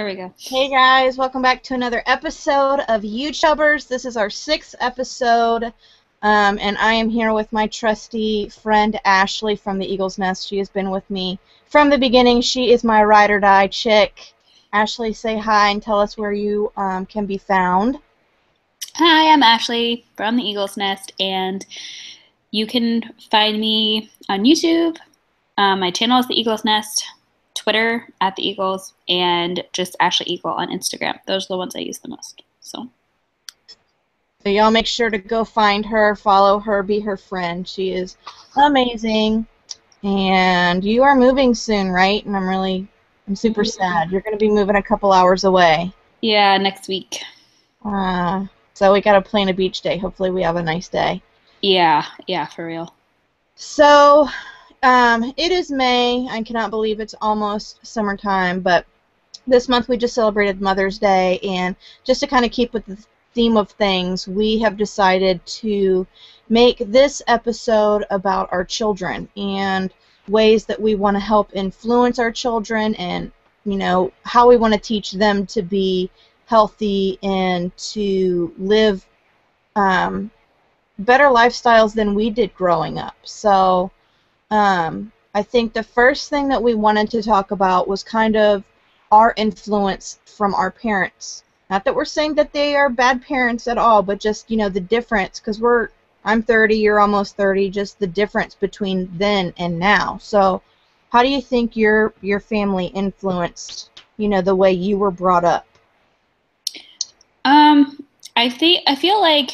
There we go. Hey guys, welcome back to another episode of YouTubers. This is our 6th episode, and I am here with my trusty friend Ashley from the Eagle's Nest. She has been with me from the beginning. She is my ride or die chick. Ashley, say hi and tell us where you can be found. Hi, I'm Ashley from the Eagle's Nest, and you can find me on YouTube. My channel is the Eagle's Nest, Twitter at the Eagles, and just Ashley Eagle on Instagram. Those are the ones I use the most. So y'all make sure to go find her, follow her, be her friend. She is amazing. And you are moving soon, right? And I'm super sad. You're going to be moving a couple hours away. Yeah, next week. So we got to plan a beach day. Hopefully we have a nice day. Yeah, for real. So, it is May. I cannot believe it's almost summertime, but this month we just celebrated Mother's Day, and just to kind of keep with the theme of things, we have decided to make this episode about our children and ways that we want to help influence our children and, how we want to teach them to be healthy and to live better lifestyles than we did growing up. So I think the first thing that we wanted to talk about was kind of our influence from our parents. Not that we're saying that they are bad parents at all, but just, the difference, because I'm 30, you're almost 30, just the difference between then and now. So how do you think your family influenced, the way you were brought up? I feel like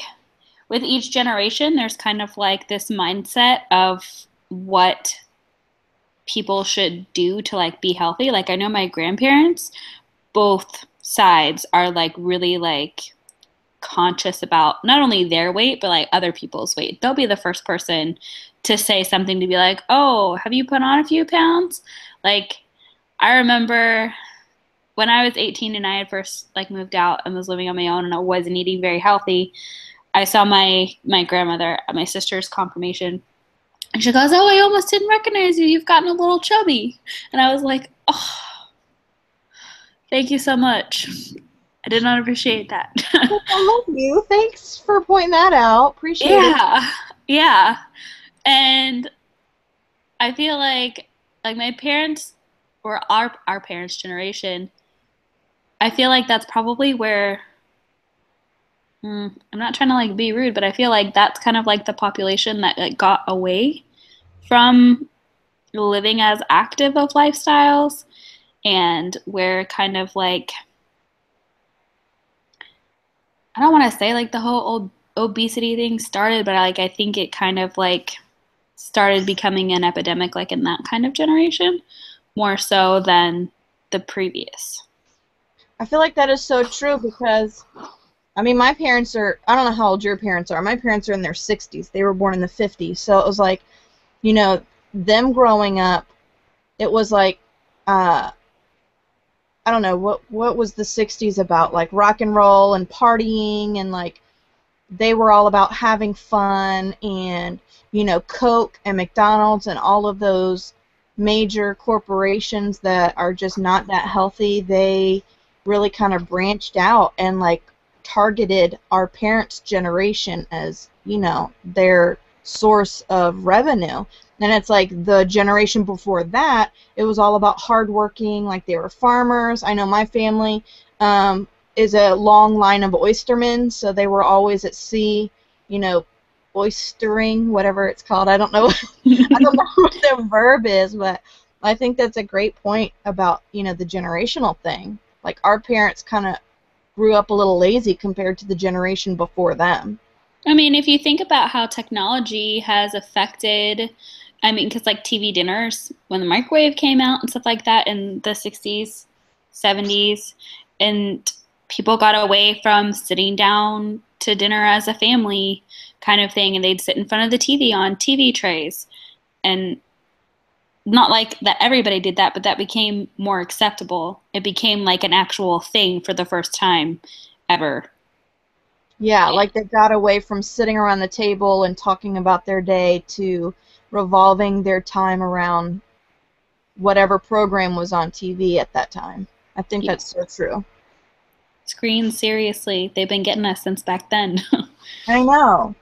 with each generation, there's kind of like this mindset of what people should do to like be healthy. Like I know my grandparents, both sides are like really like conscious about not only their weight but like other people's weight. They'll be the first person to say something to be like, "Oh, have you put on a few pounds?" Like I remember when I was 18 and I had first like moved out and was living on my own and I wasn't eating very healthy, I saw my grandmother at my sister's confirmation, and she goes, "Oh, I almost didn't recognize you. You've gotten a little chubby." And I was like, "Oh, thank you so much. I did not appreciate that." I love you. Thanks for pointing that out. Appreciate it. Yeah. And I feel like my parents or our parents' generation, I feel like that's probably where I'm not trying to like be rude, but I feel like that's kind of like the population that like got away from living as active of lifestyles, and where kind of like I don't want to say like the whole old obesity thing started, but like I think it kind of like started becoming an epidemic like in that kind of generation more so than the previous. I feel like that is so true because my parents I don't know how old your parents are. My parents are in their 60s. They were born in the 50s. So it was like, them growing up, it was like, I don't know, what was the 60s about? Like rock and roll and partying, and like they were all about having fun, and, Coke and McDonald's and all of those major corporations that are just not that healthy, they really kind of branched out and like targeted our parents' generation as, their source of revenue. And it's like the generation before that, it was all about hardworking, like they were farmers. I know my family is a long line of oystermen, so they were always at sea, oystering, whatever it's called. I don't know I don't know what the verb is, but I think that's a great point about, the generational thing. Like our parents kind of grew up a little lazy compared to the generation before them. I mean, if you think about how technology has affected, because like TV dinners, when the microwave came out and stuff like that in the 60s, 70s, and people got away from sitting down to dinner as a family kind of thing, and they'd sit in front of the TV on TV trays. And not like that everybody did that, but that became more acceptable. It became like an actual thing for the first time ever. Yeah, like they got away from sitting around the table and talking about their day to revolving their time around whatever program was on TV at that time. I think Yeah. that's so true. Screens, seriously, they've been getting us since back then. I know.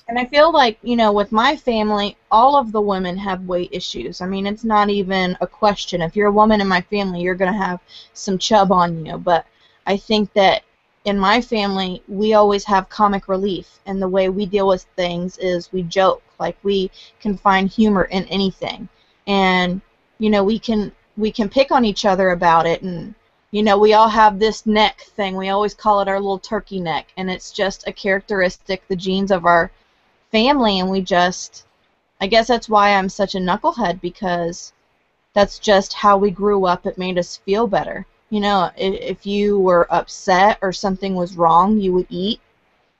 And I feel like, with my family, all of the women have weight issues. I mean, it's not even a question. If you're a woman in my family, you're going to have some chub on you. But I think that in my family, we always have comic relief. And the way we deal with things is we joke. Like, we can find humor in anything. And, we can pick on each other about it. And, we all have this neck thing. We always call it our little turkey neck. And it's just a characteristic, the genes of our family, and I guess that's why I'm such a knucklehead, because that's just how we grew up. It made us feel better. If you were upset or something was wrong, you would eat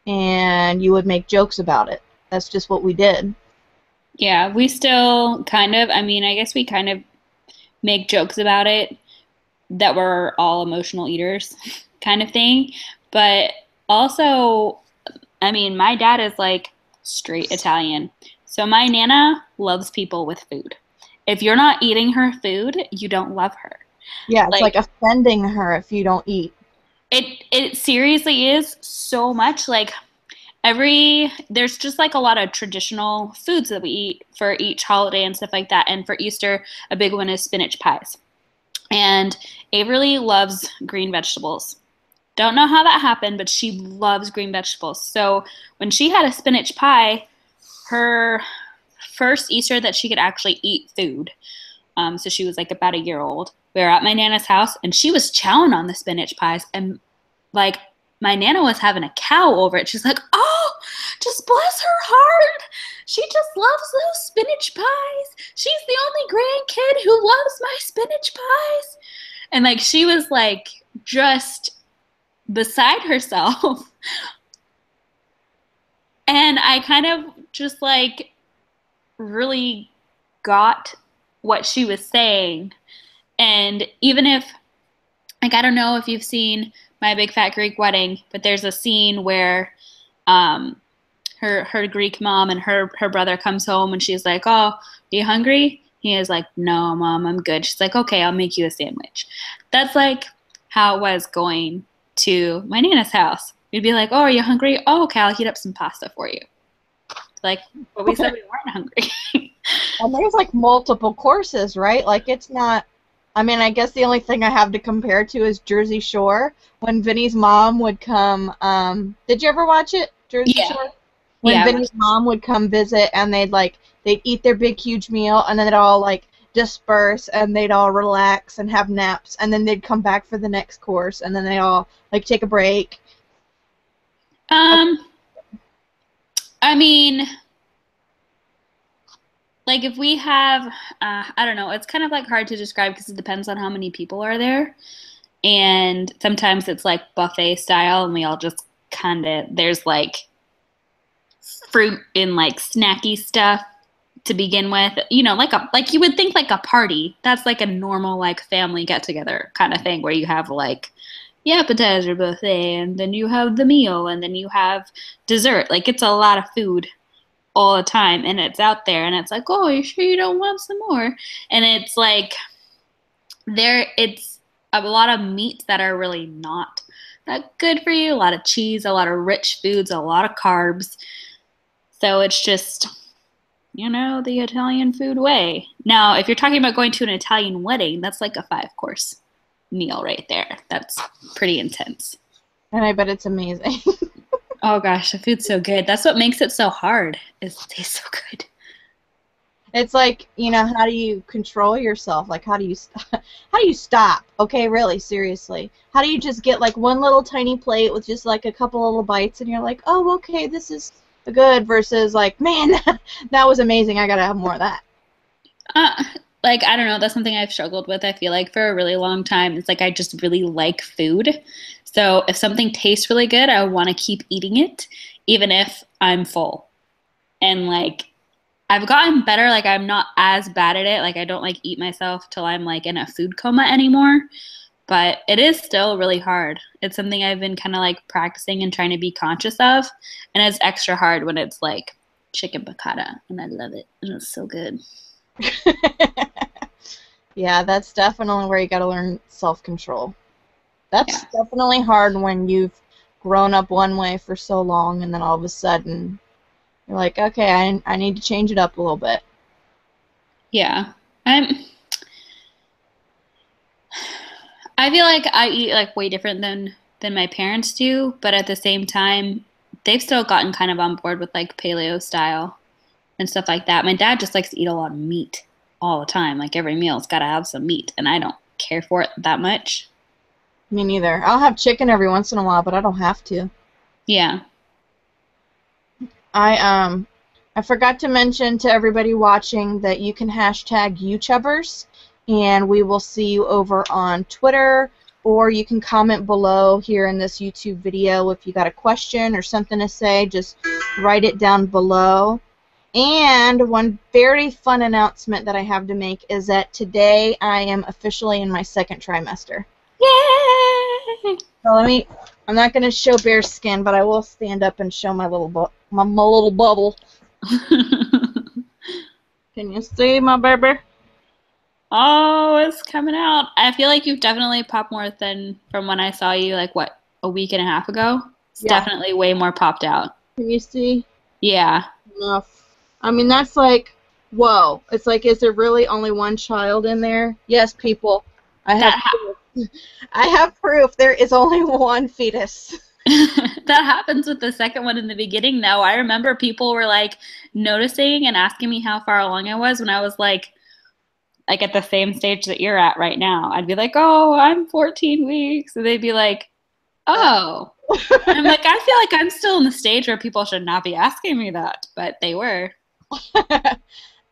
and you would make jokes about it. That's just what we did. Yeah, we still kind of, I mean, I guess we kind of make jokes about it that we're all emotional eaters kind of thing. But also, I mean, my dad is like straight Italian. So my Nana loves people with food. If you're not eating her food, you don't love her. Yeah, it's Like like offending her if you don't eat. it seriously is so much like there's just like a lot of traditional foods that we eat for each holiday and stuff like that. And for Easter, a big one is spinach pies. And Averly loves green vegetables. Don't know how that happened, but she loves green vegetables. So when she had a spinach pie, her first Easter that she could actually eat food, so she was like about a year old. We were at my Nana's house, and she was chowing on the spinach pies, and like my Nana was having a cow over it. She's like, "Oh, just bless her heart. She just loves those spinach pies. She's the only grandkid who loves my spinach pies." And like she was like just beside herself. And I kind of just like really got what she was saying. And even if, like, I don't know if you've seen My Big Fat Greek Wedding, but there's a scene where um, her Greek mom and her brother comes home and she's like, "Oh, are you hungry?" He is like, "No, mom, I'm good." She's like, "Okay, I'll make you a sandwich." That's like how it was going to my Nana's house. We'd be like, "Oh, are you hungry?" "Oh, okay, I'll heat up some pasta for you." Like, but we said we weren't hungry. And there's like multiple courses, right? Like it's not. I mean, I guess the only thing I have to compare to is Jersey Shore. When Vinny's mom would come, did you ever watch it, Jersey Yeah, Shore? When yeah. Vinny's mom would come visit, and they'd eat their big huge meal, and then they'd all like disperse, and they'd all relax and have naps, and then they'd come back for the next course, and then they all like take a break. Um, I mean, like if we have, I don't know, it's kind of like hard to describe because it depends on how many people are there. And sometimes it's like buffet style, and we all just kind of, there's like fruit and like snacky stuff to begin with, like you would think like a party. That's like a normal like family get together kind of thing where you have like the appetizer buffet and then you have the meal and then you have dessert. Like it's a lot of food all the time and it's out there and it's like, "Oh, you sure you don't want some more?" And it's like it's a lot of meats that are really not that good for you, a lot of cheese, a lot of rich foods, a lot of carbs. So it's just the Italian food way. Now, if you're talking about going to an Italian wedding, that's like a 5-course meal right there. That's pretty intense. And I bet it's amazing. Oh gosh, the food's so good. That's what makes it so hard. Is it tastes so good. It's like, how do you control yourself? Like, how do you stop? Okay, really, seriously. How do you just get like one little tiny plate with just like a couple little bites and you're like, "Oh, okay, this is good," versus like, "Man, that was amazing. I gotta have more of that." Uh, like I don't know, that's something I've struggled with. I feel like for a really long time, it's like I just really like food. So if something tastes really good, I want to keep eating it, even if I'm full. And like I've gotten better. Like I'm not as bad at it. Like I don't like eat myself till I'm like in a food coma anymore. But it is still really hard. It's something I've been kind of like practicing and trying to be conscious of. And it's extra hard when it's like chicken piccata. And I love it. And it's so good. Yeah, that's definitely where you got to learn self-control. That's Yeah. definitely hard when you've grown up one way for so long and then all of a sudden you're like, okay, I need to change it up a little bit. Yeah. I'm I feel like I eat like way different than my parents do, but at the same time, they've still gotten kind of on board with like paleo style and stuff like that. My dad just likes to eat a lot of meat all the time. Like every meal's got to have some meat, and I don't care for it that much. Me neither. I'll have chicken every once in a while, but I don't have to. Yeah. I I forgot to mention to everybody watching that you can hashtag YouTubers, and we will see you over on Twitter, or you can comment below here in this YouTube video if you got a question or something to say. Just write it down below. And one very fun announcement that I have to make is that today I am officially in my second trimester. Yay! So I'm not going to show bare skin, but I will stand up and show my my little bubble. Can you see my baby? Oh, it's coming out. I feel like you've definitely popped more than from when I saw you, like, what, a week and a half ago? It's Yeah. definitely way more popped out. Can you see? Yeah. Enough. I mean, that's like, whoa. It's like, is there really only one child in there? Yes, people. I have That ha proof. I have proof. There is only one fetus. that happens with the second one in the beginning, though. I remember people were like noticing and asking me how far along I was when I was like at the same stage that you're at right now. I'd be like, "Oh, I'm 14 weeks." And they'd be like, "Oh." And I'm like, "I feel like I'm still in the stage where people should not be asking me that," but they were.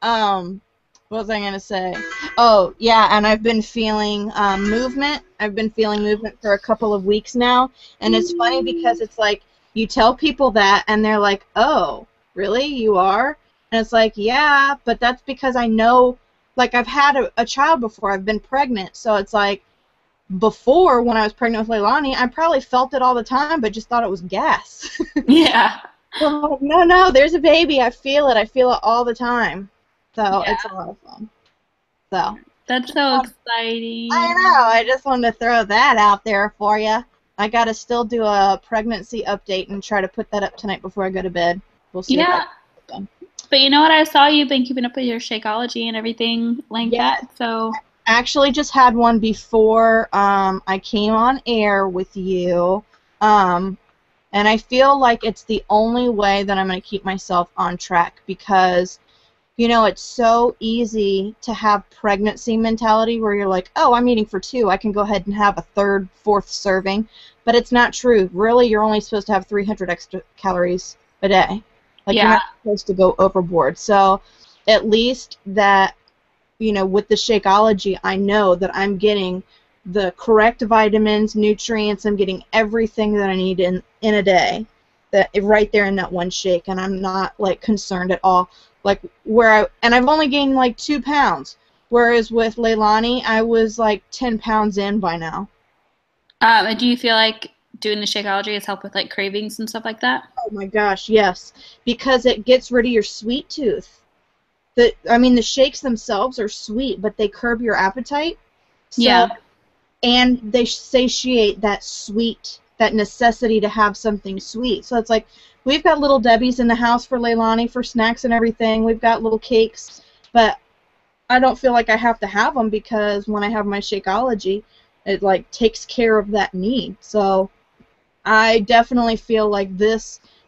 um, what was I gonna say? Oh, yeah, and I've been feeling movement. I've been feeling movement for a couple of weeks now, and it's funny because it's like you tell people that, and they're like, "Oh, really? You are?" And it's like, "Yeah, but that's because I know, like, I've had a child before. I've been pregnant, so it's like before when I was pregnant with Leilani, I probably felt it all the time, but just thought it was gas." Yeah. So I'm like, no, no, there's a baby. I feel it. I feel it all the time. So Yeah. it's a lot of fun. So That's just so want, I know. exciting. I just wanted to throw that out there for you. I got to still do a pregnancy update and try to put that up tonight before I go to bed. We'll see if I Yeah. can get it done. But you know what? I saw you've been keeping up with your Shakeology and everything like Yeah, that. So, actually just had one before I came on air with you. Um, and I feel like it's the only way that I'm going to keep myself on track because you know, it's so easy to have pregnancy mentality where you're like, oh, I'm eating for two. I can go ahead and have a third, fourth serving. But it's not true. Really, you're only supposed to have 300 extra calories a day. Like, you're yeah. not supposed to go overboard. So, at least that, you know, with the Shakeology, I know that I'm getting the correct vitamins, nutrients. I'm getting everything that I need in a day, that right there in that one shake, and I'm not like concerned at all. Like and I've only gained like 2 pounds, whereas with Leilani, I was like 10 pounds in by now. And do you feel like doing the Shakeology has helped with like cravings and stuff like that? Oh my gosh, yes, because it gets rid of your sweet tooth. I mean, the shakes themselves are sweet, but they curb your appetite. So Yeah. and they satiate that sweet, that necessity to have something sweet. So it's like we've got little Debbie's in the house for Leilani for snacks and everything. We've got little cakes, but I don't feel like I have to have them because when I have my Shakeology, it like takes care of that need. So I definitely feel like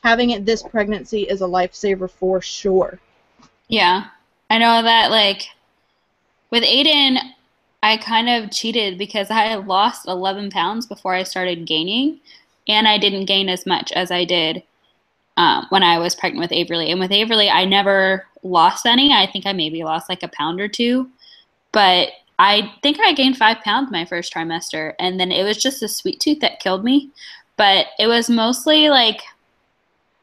having it this pregnancy is a lifesaver for sure. Yeah. I know that like with Aiden, I kind of cheated because I lost 11 pounds before I started gaining, and I didn't gain as much as I did when I was pregnant with Averly. And with Averly, I never lost any. I think I maybe lost like a pound or two, but I think I gained 5 pounds my first trimester, and then it was just the sweet tooth that killed me. But it was mostly like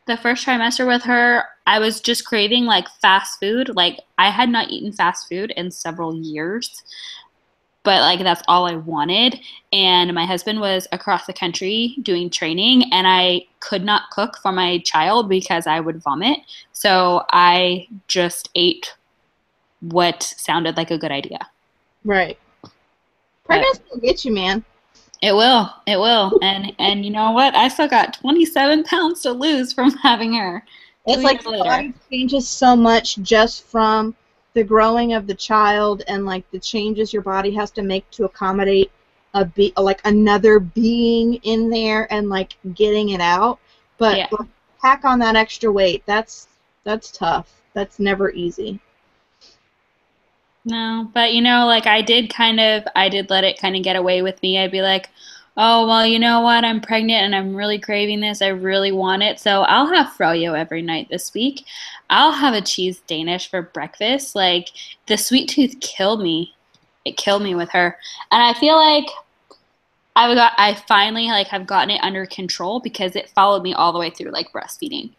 the first trimester with her, I was just craving like fast food. Like I had not eaten fast food in several years, but like that's all I wanted. And my husband was across the country doing training, and I could not cook for my child because I would vomit. So I just ate what sounded like a good idea. Right. But Pregnancy will get you, man. it will. It will. And you know what? I still got 27 pounds to lose from having her two It's like years the later. body changes so much just from the growing of the child and like the changes your body has to make to accommodate like another being in there and like getting it out. But Yeah. like, pack on that extra weight. That's tough. That's never easy. No, but like I did let it kind of get away with me. I'd be like, oh, well, you know what? I'm pregnant and I'm really craving this. I really want it. So I'll have froyo every night this week. I'll have a cheese Danish for breakfast. Like the sweet tooth killed me. It killed me with her. And I feel like I finally like have gotten it under control because it followed me all the way through like breastfeeding.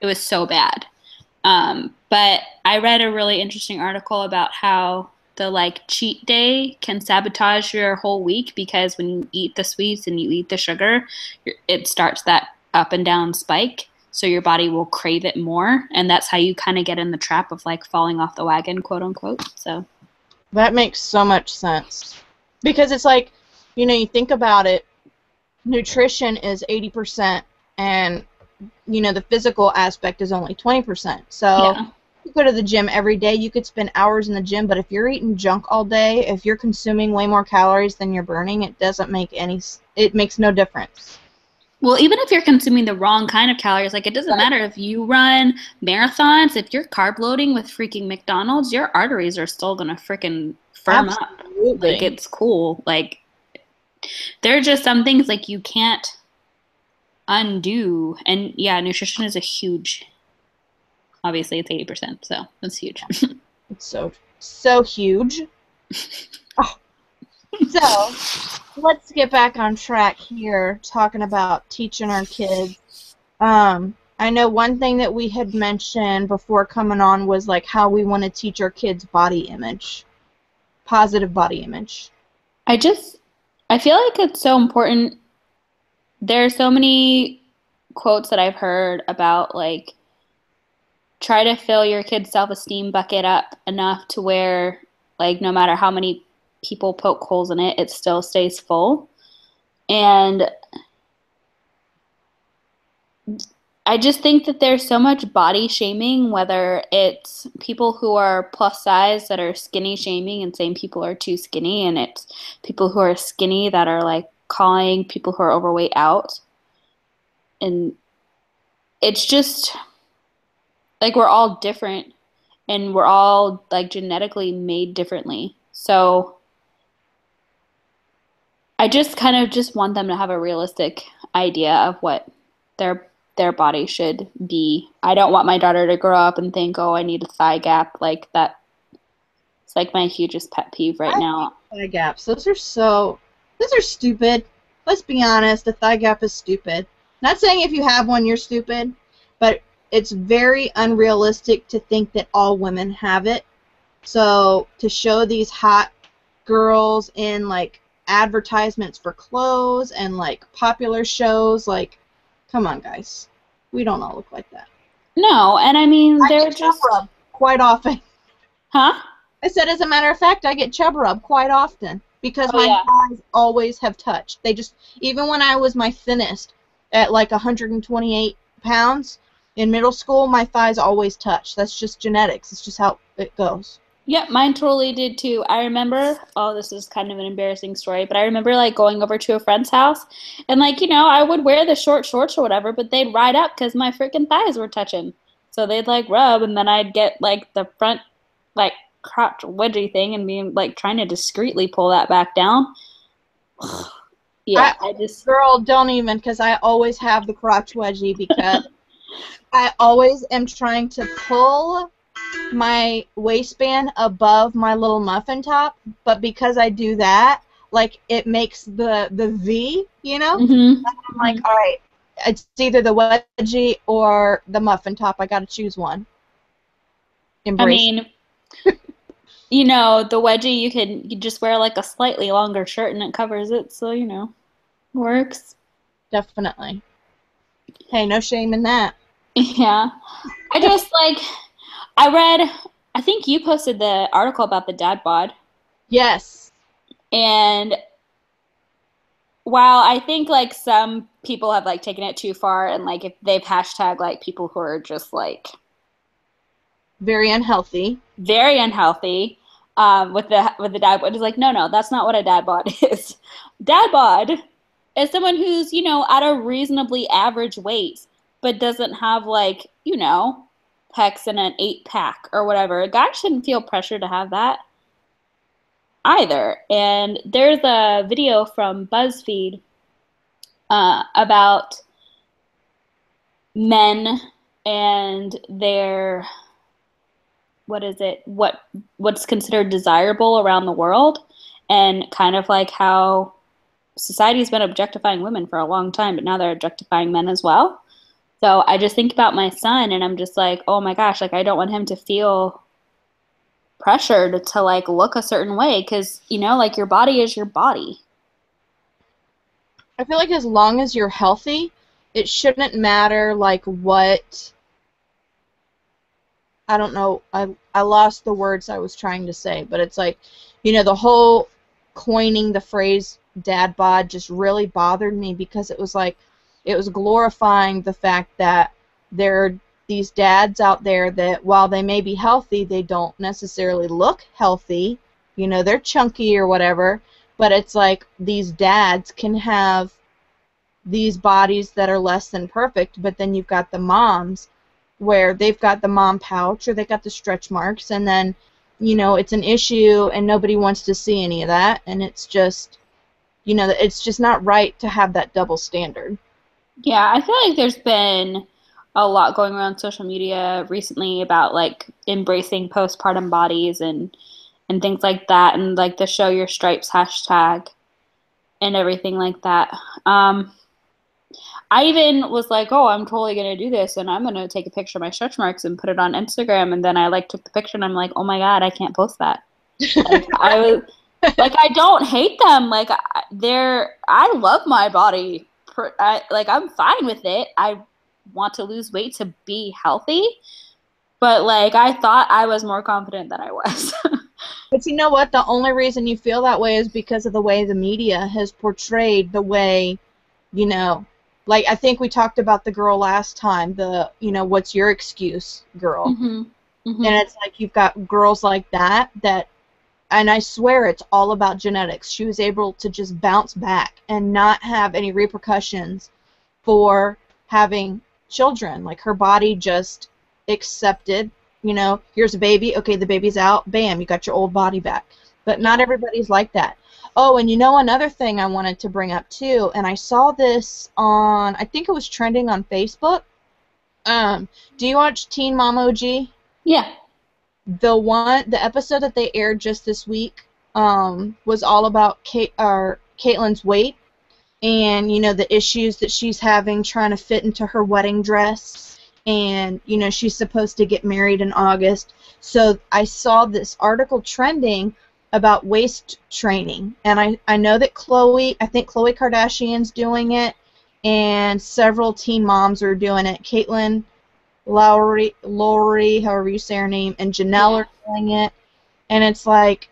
It was so bad. But I read a really interesting article about how the like cheat day can sabotage your whole week because when you eat the sweets and you eat the sugar, it starts that up and down spike. So your body will crave it more. And that's how you kind of get in the trap of like falling off the wagon, quote unquote. So That makes so much sense. Because it's like, you think about it, nutrition is 80% and the physical aspect is only 20%. So yeah. you go to the gym every day, you could spend hours in the gym, but if you're eating junk all day, if you're consuming way more calories than you're burning, it makes no difference. Well, even if you're consuming the wrong kind of calories, like it doesn't matter if you run marathons, if you're carb loading with freaking McDonald's, your arteries are still gonna freaking firm up. Absolutely. Like it's cool. Like there are just some things like you can't undo. And yeah, nutrition is a huge, obviously it's 80%, so that's huge. It's so huge. Oh. So let's get back on track here, talking about teaching our kids. I know one thing that we had mentioned before coming on was like how we want to teach our kids body image, positive body image. I feel like it's so important. There are so many quotes that I've heard about like try to fill your kid's self-esteem bucket up enough to where like no matter how many people poke holes in it, it still stays full. And I just think that there's so much body shaming, whether it's people who are plus size that are skinny shaming and saying people are too skinny, and it's people who are skinny that are like calling people who are overweight out. And it's just like we're all different and we're all like genetically made differently. So I just kind of just want them to have a realistic idea of what their body should be. I don't want my daughter to grow up and think, "Oh, I need a thigh gap." Like that. It's like my hugest pet peeve right now. Thigh gaps. Those are stupid. Let's be honest. A thigh gap is stupid. Not saying if you have one you're stupid, but it's very unrealistic to think that all women have it. So to show these hot girls in like advertisements for clothes and like popular shows, like, come on, guys. We don't all look like that. No, and I mean I they're get chub just rub quite often. huh? I said, as a matter of fact, I get chub rub quite often because Oh my yeah. thighs always have touched. They just, even when I was my thinnest at like 128 pounds in middle school, my thighs always touched. That's just genetics. It's just how it goes. Yep, mine totally did too. I remember, oh, this is kind of an embarrassing story, but I remember like going over to a friend's house and like, I would wear the short shorts or whatever, but they'd ride up because my freaking thighs were touching. So they'd like rub and then I'd get like the front like crotch wedgie thing and be like trying to discreetly pull that back down. Yeah, I just. Girl, don't even, because I always have the crotch wedgie because I always am trying to pull my waistband above my little muffin top, but because I do that, like it makes the V, Mm-hmm. I'm like, all right, it's either the wedgie or the muffin top. I got to choose one. I Embrace. mean, the wedgie you just wear like a slightly longer shirt and it covers it, so works. Definitely. Hey, no shame in that. Yeah. I just I think you posted the article about the dad bod. Yes. And while I think like some people have like taken it too far and like if they've hashtag like people who are just like Very unhealthy. very unhealthy with the dad bod is like no, that's not what a dad bod is. Dad bod is someone who's at a reasonably average weight but doesn't have like pecs and an 8-pack or whatever. A guy shouldn't feel pressure to have that either. And there's a video from BuzzFeed about men and their what's considered desirable around the world, and kind of like how society's been objectifying women for a long time, but now they're objectifying men as well. So I just think about my son and I'm just like, oh my gosh, like I don't want him to feel pressured to like look a certain way because like your body is your body. I feel like as long as you're healthy, it shouldn't matter like what. I don't know. I lost the words I was trying to say, but it's like, the whole coining the phrase dad bod just really bothered me because it was like it was glorifying the fact that there are these dads out there that while they may be healthy, they don't necessarily look healthy. They're chunky or whatever, but it's like these dads can have these bodies that are less than perfect, but then you've got the moms where they've got the mom pouch or they got the stretch marks, and then it's an issue and nobody wants to see any of that, and it's just it's just not right to have that double standard. Yeah, I feel like there's been a lot going around social media recently about like embracing postpartum bodies and things like that, and like the show your stripes hashtag and everything like that. I even was like, oh, I'm totally going to do this, and I'm going to take a picture of my stretch marks and put it on Instagram, and then I like took the picture and I'm like, oh my God, I can't post that. Like, I was like, I don't hate them. Like I love my body. I'm fine with it. I want to lose weight to be healthy, but like I thought I was more confident than I was. But you know what? The only reason you feel that way is because of the way the media has portrayed the way, like I think we talked about the girl last time, the, what's your excuse girl. Mm-hmm. Mm-hmm. And it's like you've got girls like that, and I swear it's all about genetics. She was able to just bounce back and not have any repercussions for having children. Like her body just accepted, here's a baby, okay, the baby's out, bam, you got your old body back. But not everybody's like that. Oh, and another thing I wanted to bring up too, and I saw this on, I think it was trending on Facebook. Do you watch Teen Mom OG? Yeah. The episode that they aired just this week was all about Caitlin's weight and the issues that she's having trying to fit into her wedding dress, and she's supposed to get married in August. So I saw this article trending about waist training, and I know that I think Khloe Kardashian's doing it, and several teen moms are doing it. Caitlyn, Lowry, however you say her name, and Janelle are doing it, and it's like,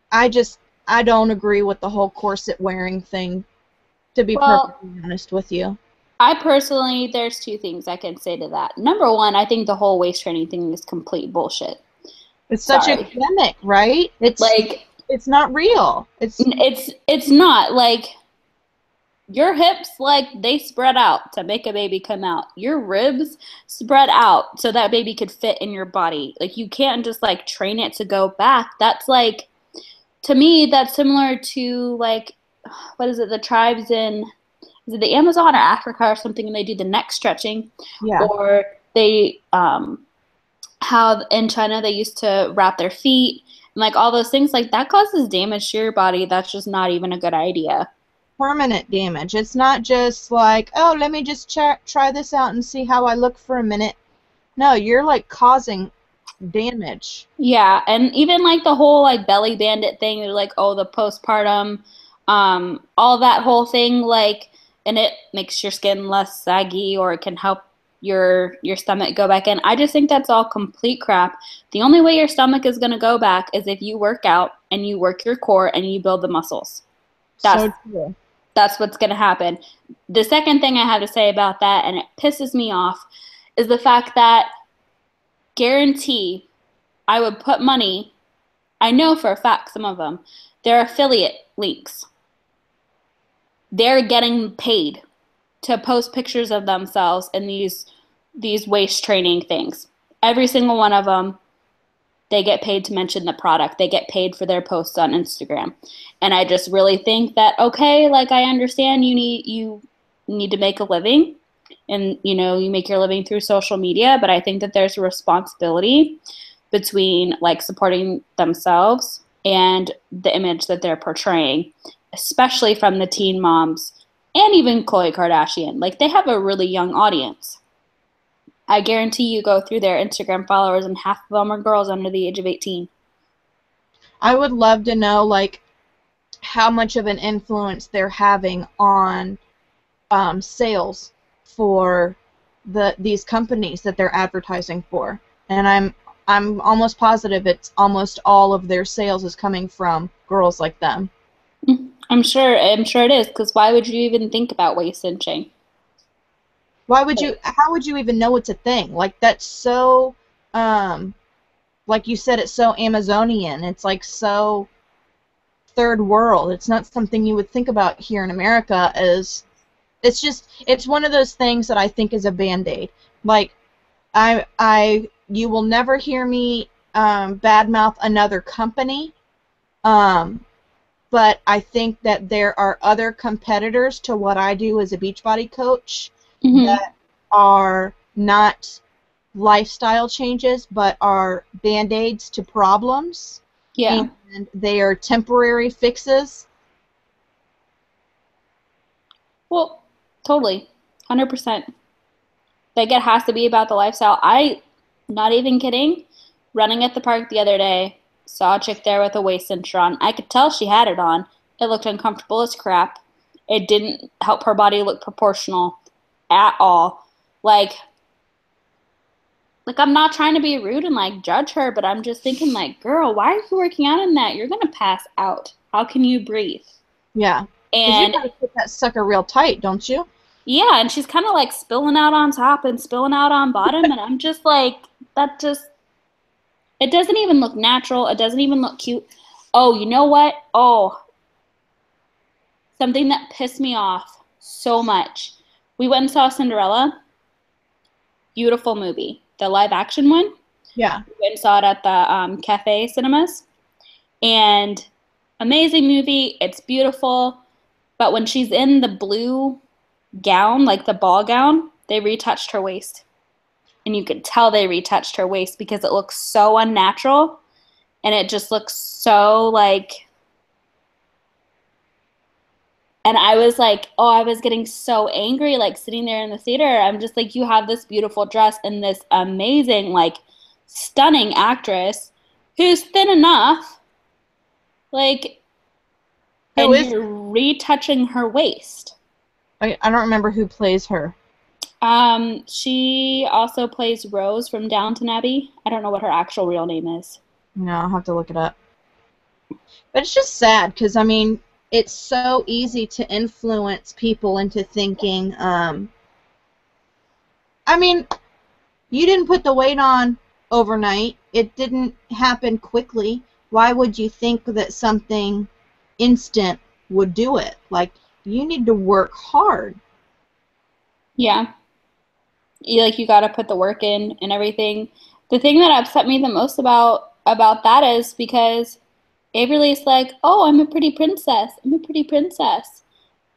I don't agree with the whole corset wearing thing, to be perfectly honest with you. I personally, there's two things I can say to that. Number one, I think the whole waist training thing is complete bullshit. It's such a gimmick, right? It's like it's not real. It's not like your hips, like they spread out to make a baby come out. Your ribs spread out so that baby could fit in your body. Like you can't just like train it to go back. That's like, to me, that's similar to like, what is it? The tribes in, is it the Amazon or Africa or something, and they do the neck stretching. Yeah. Or they how in China they used to wrap their feet and like all those things. Like that causes damage to your body. That's just not even a good idea. Permanent damage. It's not just like, oh, let me just try this out and see how I look for a minute. No, you're like causing damage. Yeah, and even like the whole like belly bandit thing, they're like, oh, the postpartum, all that whole thing, like, and it makes your skin less saggy, or it can help your stomach go back in. I just think that's all complete crap. The only way your stomach is going to go back is if you work out and you work your core and you build the muscles. So true. That's what's going to happen. The second thing I have to say about that, and it pisses me off, is the fact that guarantee I would put money, I know for a fact some of them, they're affiliate links. They're getting paid to post pictures of themselves in these waist training things. Every single one of them, they get paid to mention the product. They get paid for their posts on Instagram. And I just really think that, okay, like I understand you need to make a living and, you know, you make your living through social media, but I think that there's a responsibility between like supporting themselves and the image that they're portraying, especially from the teen moms and even Khloe Kardashian. Like, they have a really young audience. I guarantee you go through their Instagram followers and half of them are girls under the age of 18. I would love to know, like, how much of an influence they're having on sales for these companies that they're advertising for. And I'm almost positive it's almost all of their sales is coming from girls like them. I'm sure it is, because why would you even think about waist cinching? How would you even know it's a thing? Like, that's so, like you said, it's so Amazonian. It's like so third world. It's not something you would think about here in America. It's one of those things that I think is a Band-Aid. Like, you will never hear me badmouth another company, but I think that there are other competitors to what I do as a Beachbody coach that are not lifestyle changes, but are Band-Aids to problems. Yeah. And they are temporary fixes. Well, totally. 100%. Like, it has to be about the lifestyle. Not even kidding, running at the park the other day, saw a chick there with a waist cincher on. I could tell she had it on. It looked uncomfortable as crap. It didn't help her body look proportional at all. Like I'm not trying to be rude and like judge her, but I'm just thinking like, girl, why are you working out in that? You're gonna pass out. How can you breathe? Yeah. And you gotta put that sucker real tight, don't you? Yeah, and she's kind of like spilling out on top and spilling out on bottom, and I'm just like, it doesn't even look natural. It doesn't even look cute. Oh, you know what? Oh, something that pissed me off so much. We went and saw Cinderella. Beautiful movie. The live action one. Yeah. We went and saw it at the Cafe Cinemas. And amazing movie. It's beautiful. But when she's in the blue gown, like the ball gown, they retouched her waist. And you could tell they retouched her waist because it looks so unnatural. And it just looks so like... And I was like, oh, I was getting so angry, like sitting there in the theater. I'm just like, you have this beautiful dress and this amazing, like, stunning actress who's thin enough, like, and you're retouching her waist. I don't remember who plays her. She also plays Rose from Downton Abbey. I don't know what her actual real name is. No, I'll have to look it up. But it's just sad because, I mean, it's so easy to influence people into thinking, I mean, you didn't put the weight on overnight. It didn't happen quickly. Why would you think that something instant would do it? Like, you need to work hard. Yeah. You got to put the work in and everything. The thing that upset me the most about that is because Avery's like, oh, I'm a pretty princess. I'm a pretty princess.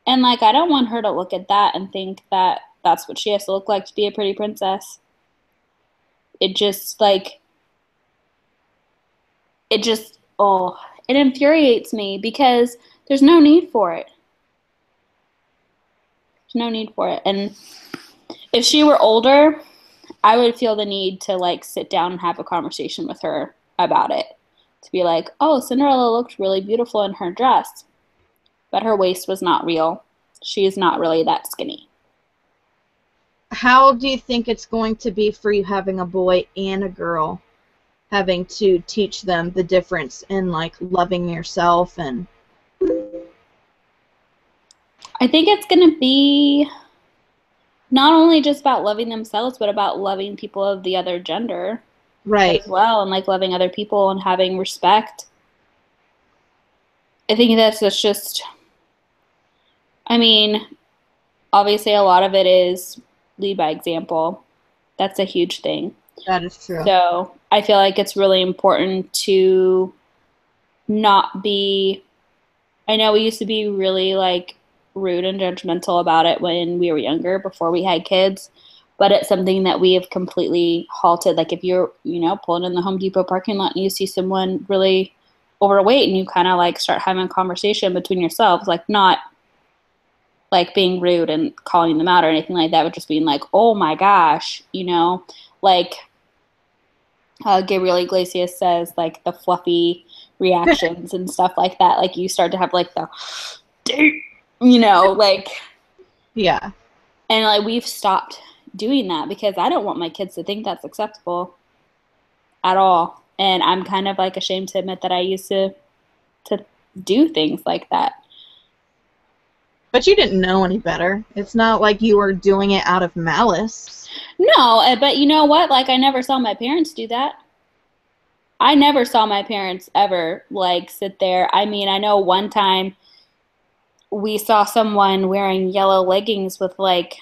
And, like, I don't want her to look at that and think that that's what she has to look like to be a pretty princess. It just, it infuriates me because there's no need for it. There's no need for it. And if she were older, I would feel the need to, like, sit down and have a conversation with her about it. To be like, oh, Cinderella looked really beautiful in her dress, but her waist was not real. She is not really that skinny. how do you think it's going to be for you having a boy and a girl, having to teach them the difference in like loving yourself? And I think it's going to be not only just about loving themselves, but about loving people of the other gender right. as well, and like loving other people and having respect. I think that's just, I mean, obviously a lot of it is lead by example. That's a huge thing. That is true. So I feel like it's really important to not be, I know we used to be really like rude and judgmental about it when we were younger, before we had kids, but it's something that we have completely halted. Like if you're, pulling in the Home Depot parking lot and you see someone really overweight and you kind of like start having a conversation between yourselves, like not like being rude and calling them out or anything like that, but just being like, oh my gosh, like Gabriel Iglesias says, like the fluffy reactions and stuff like that. Like you start to have like the, like, yeah. And like we've stopped doing that because I don't want my kids to think that's acceptable at all. And I'm kind of like ashamed to admit that I used to do things like that. But you didn't know any better. It's not like you were doing it out of malice. No, but you know what? Like I never saw my parents do that. I never saw my parents ever like sit there. I mean, I know one time we saw someone wearing yellow leggings with like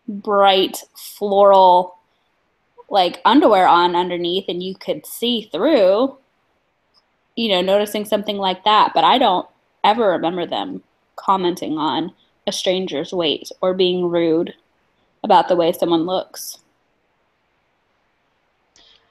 bright floral like underwear on underneath and you could see through, noticing something like that. But I don't ever remember them commenting on a stranger's weight or being rude about the way someone looks.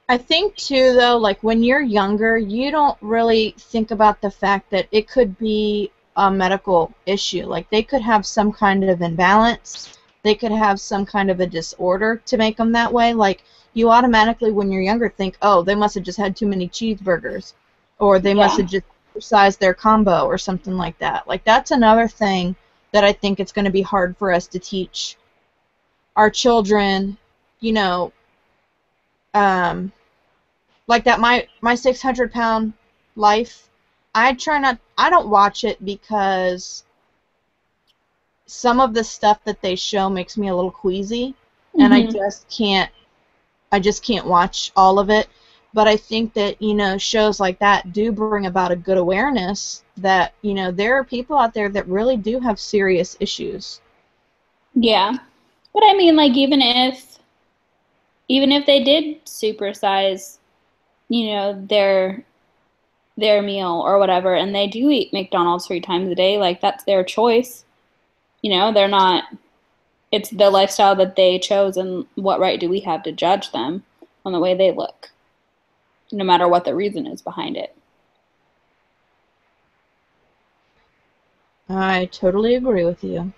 I think too though, like when you're younger, you don't really think about the fact that it could be a medical issue. Like they could have some kind of imbalance. They could have some kind of a disorder to make them that way. Like you automatically, when you're younger, think, oh, they must have just had too many cheeseburgers, or they must have just exercised their combo or something like that. Like that's another thing that I think it's going to be hard for us to teach our children, like that my 600-pound life. I don't watch it because some of the stuff that they show makes me a little queasy, and I just can't watch all of it. But I think that, shows like that do bring about a good awareness that, there are people out there that really do have serious issues. Yeah. But I mean, like, even if they did supersize, their meal or whatever, and they do eat McDonald's 3 times a day, like, that's their choice. They're not, it's the lifestyle that they chose, and what right do we have to judge them on the way they look, no matter what the reason is behind it? I totally agree with you.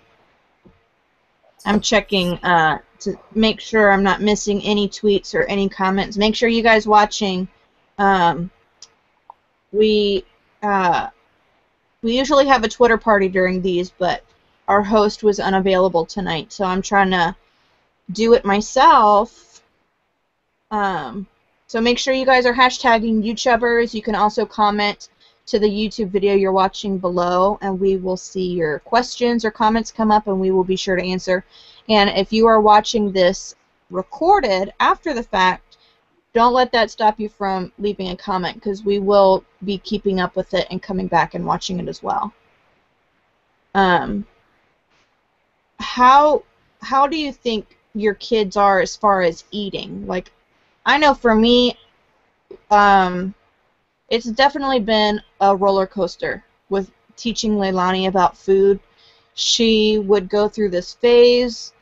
I'm checking to make sure I'm not missing any tweets or any comments. Make sure you guys watching. We usually have a Twitter party during these, but our host was unavailable tonight, so I'm trying to do it myself. So make sure you guys are hashtagging YouTubers. You can also comment to the YouTube video you're watching below, and we will see your questions or comments come up, and we will be sure to answer. And if you are watching this recorded after the fact, don't let that stop you from leaving a comment, because we will be keeping up with it and coming back and watching it as well. How do you think your kids are as far as eating? Like, I know for me, it's definitely been a roller coaster with teaching Leilani about food. She would go through this phase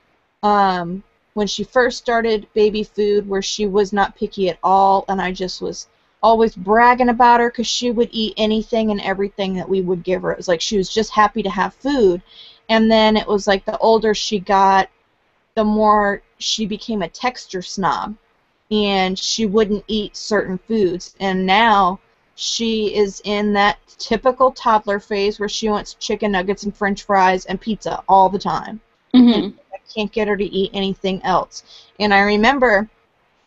when she first started baby food where she was not picky at all, and I just was always bragging about her because she would eat anything and everything that we would give her. It was like she was just happy to have food. And then it was like the older she got, the more she became a texture snob, and she wouldn't eat certain foods. And now she is in that typical toddler phase where she wants chicken nuggets and french fries and pizza all the time. Mm-hmm. And I can't get her to eat anything else. And I remember,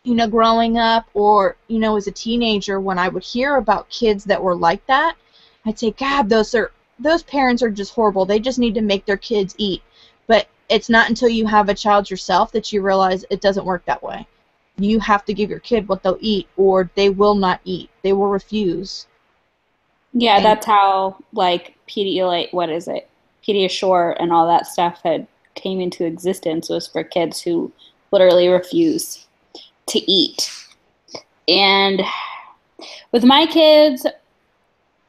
you know, growing up or, you know, as a teenager, when I would hear about kids that were like that, I'd say, God, those parents are just horrible. They just need to make their kids eat. But it's not until you have a child yourself that you realize it doesn't work that way. You have to give your kid what they'll eat, or they will not eat. They will refuse. Yeah, And that's how like what is it? Pediasure and all that stuff had came into existence was for kids who literally refuse to eat. And with my kids,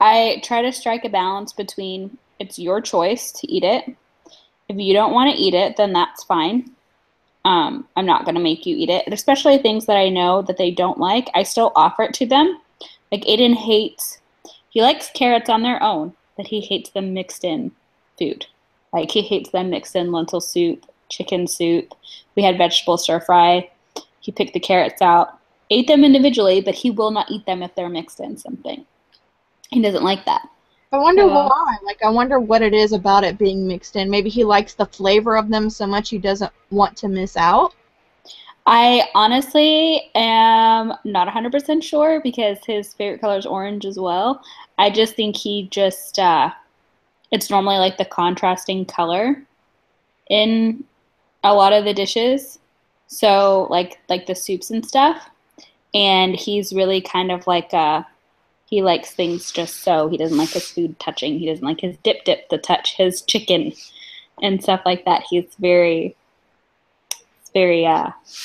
I try to strike a balance between it's your choice to eat it. If you don't want to eat it, then that's fine. I'm not going to make you eat it. And especially things that I know that they don't like, I still offer it to them. Like Aiden he likes carrots on their own, but he hates them mixed in food. Like he hates them mixed in lentil soup, chicken soup. We had vegetable stir fry. He picked the carrots out, ate them individually, but he will not eat them if they're mixed in something. He doesn't like that. I wonder So why. Like, I wonder what it is about it being mixed in. Maybe he likes the flavor of them so much he doesn't want to miss out. I honestly am not 100% sure because his favorite color is orange as well. I just think it's normally like the contrasting color in a lot of the dishes. So like the soups and stuff. And he's really kind of like he likes things just so. He doesn't like his food touching. He doesn't like his dip to touch his chicken and stuff like that. He's very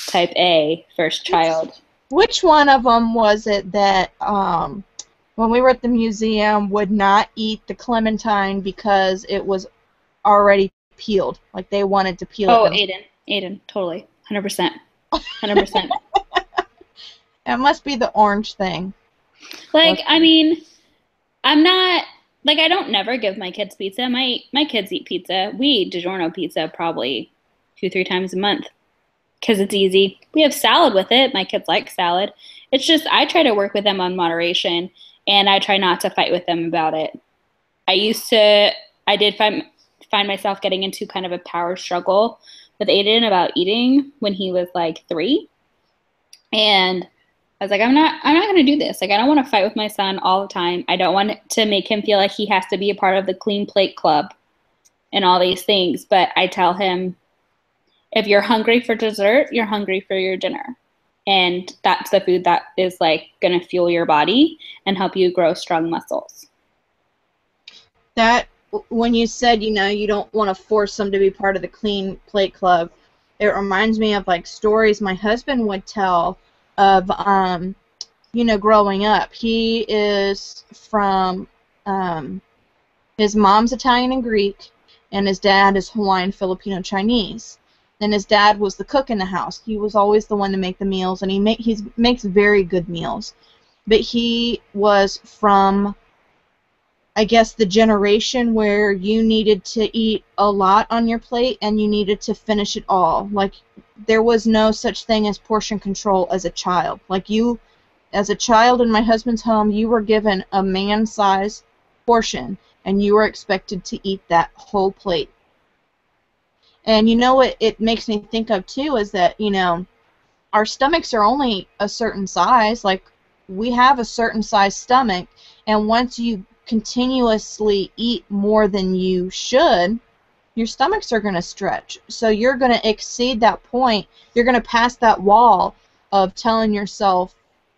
type A, first child. Which one of them was it that, when we were at the museum, would not eat the clementine because it was already peeled? Like, they wanted to peel it themselves. Aiden, totally, 100%, 100%. It must be the orange thing. Like, I mean, I'm not like I don't never give my kids pizza. My kids eat pizza. We eat DiGiorno pizza probably 2-3 times a month because it's easy. We have salad with it. My kids like salad. It's just I try to work with them on moderation, and I try not to fight with them about it. I did find myself getting into kind of a power struggle with Aiden about eating when he was like 3, and I was like, I'm not going to do this. Like, I don't want to fight with my son all the time. I don't want to make him feel like he has to be a part of the clean plate club and all these things. But I tell him, if you're hungry for dessert, you're hungry for your dinner. And that's the food that is like going to fuel your body and help you grow strong muscles. That, when you said, you know, you don't want to force them to be part of the clean plate club, it reminds me of like stories my husband would tell of, you know, growing up. He is from, his mom's Italian and Greek, and his dad is Hawaiian, Filipino, Chinese. And his dad was the cook in the house. He was always the one to make the meals, and he makes very good meals. But he was from, I guess, the generation where you needed to eat a lot on your plate and you needed to finish it all. Like, there was no such thing as portion control as a child. Like, you, as a child in my husband's home, you were given a man-sized portion, and you were expected to eat that whole plate. And you know what it makes me think of, too, is that, you know, our stomachs are only a certain size. Like, we have a certain size stomach, and once you continuously eat more than you should, your stomachs are going to stretch. So you're going to exceed that point. You're going to pass that wall of telling yourself,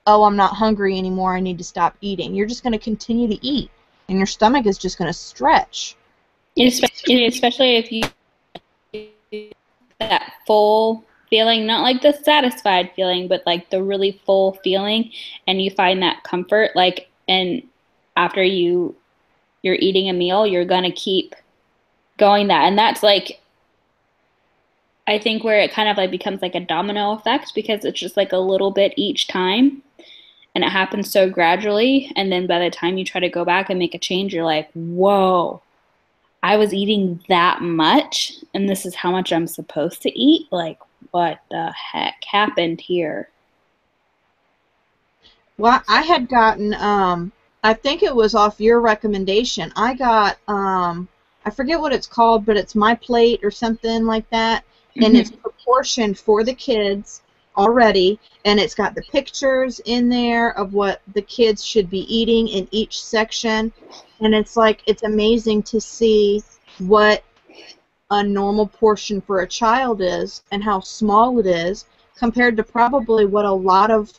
oh, I'm not hungry anymore, I need to stop eating. You're just going to continue to eat, and your stomach is just going to stretch. Especially if you that full feeling, not like the satisfied feeling, but like the really full feeling, and you find that comfort, like, and after you're eating a meal, you're gonna keep going that. And that's like, I think where it kind of like becomes like a domino effect, because it's just like a little bit each time, and it happens so gradually, and then by the time you try to go back and make a change, you're like, whoa, I was eating that much, and this is how much I'm supposed to eat? Like, what the heck happened here? Well, I had gotten, I think it was off your recommendation. I got, I forget what it's called, but it's My Plate or something like that. and Hmm. it's proportioned for the kids already, and it's got the pictures in there of what the kids should be eating in each section, and it's like it's amazing to see what a normal portion for a child is and how small it is compared to probably what a lot of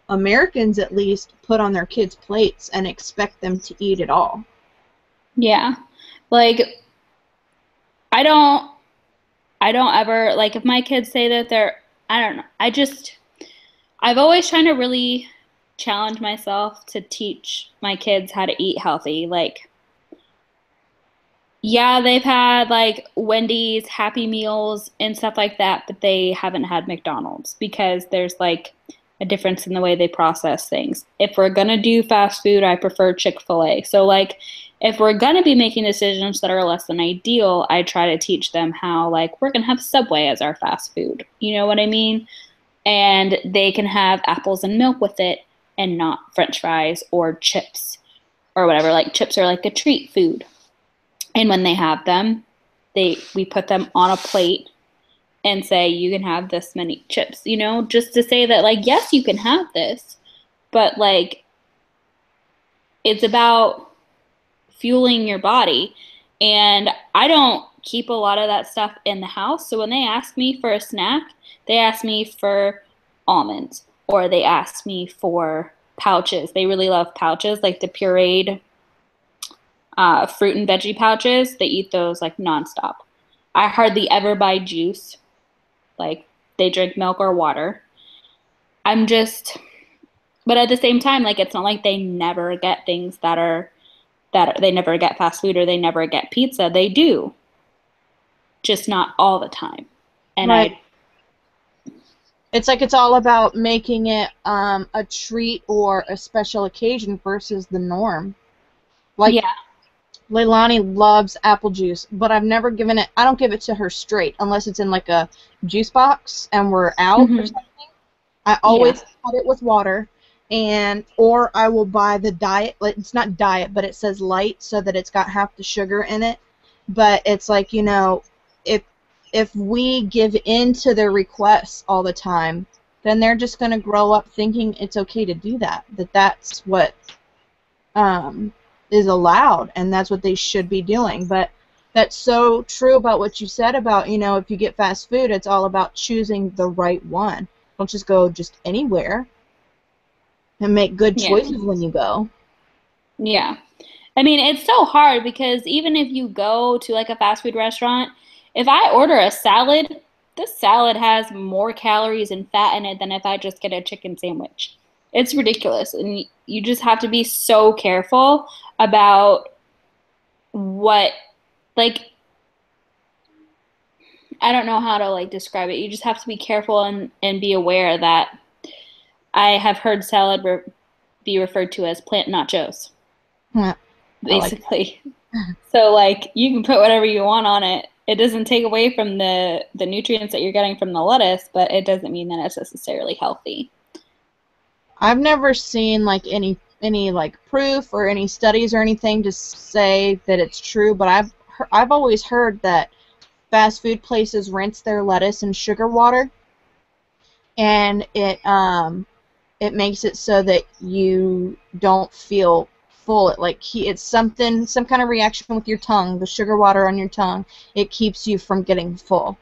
Americans at least put on their kids' plates and expect them to eat it all. Yeah. Like I don't I don't ever like if my kids say that they're I don't know. I've always trying to really challenge myself to teach my kids how to eat healthy. Like yeah, they've had like Wendy's, Happy Meals, and stuff like that, but they haven't had McDonald's because there's like a difference in the way they process things. If we're gonna do fast food, I prefer Chick-fil-A. So like if we're gonna be making decisions that are less than ideal, I try to teach them how like we're gonna have Subway as our fast food. You know what I mean? And they can have apples and milk with it and not French fries or chips or whatever. Like chips are like a treat food. And when they have them, we put them on a plate and say you can have this many chips, you know, just to say that like yes, you can have this, but like it's about fueling your body. And I don't keep a lot of that stuff in the house. So when they ask me for a snack, they ask me for almonds or they ask me for pouches. They really love pouches, like the pureed fruit and veggie pouches. They eat those like nonstop. I hardly ever buy juice. Like they drink milk or water. I'm just, but at the same time, like it's not like they never get things they never get fast food or they never get pizza. They do, just not all the time. And Right. I, It's like it's all about making it a treat or a special occasion versus the norm. Like yeah, Leilani loves apple juice, but I've never given it. I don't give it to her straight unless it's in like a juice box and we're out or hmm, something. I yeah, always cut it with water, and or I will buy the diet. Like it's not diet, but it says light, so that it's got half the sugar in it. But it's like if if we give in to their requests all the time, then they're just going to grow up thinking it's okay to do that. That's what um, is allowed, and that's what they should be doing. But that's so true about what you said about, if you get fast food, it's all about choosing the right one. Don't just go just anywhere and make good yeah, choices when you go. yeah. I mean, it's so hard because even if you go to like a fast food restaurant, if I order a salad, this salad has more calories and fat in it than if I just get a chicken sandwich. It's ridiculous. And you just have to be so careful about what, like, I don't know how to like describe it. You just have to be careful and be aware that I have heard be referred to as plant nachos, Yeah, I like basically. So like you can put whatever you want on it. It doesn't take away from the nutrients that you're getting from the lettuce, but it doesn't mean that it's necessarily healthy. I've never seen like any like proof or any studies or anything to say that it's true, but I've always heard that fast food places rinse their lettuce in sugar water, and it makes it so that you don't feel full. It's some kind of reaction with your tongue, the sugar water on your tongue. It keeps you from getting full.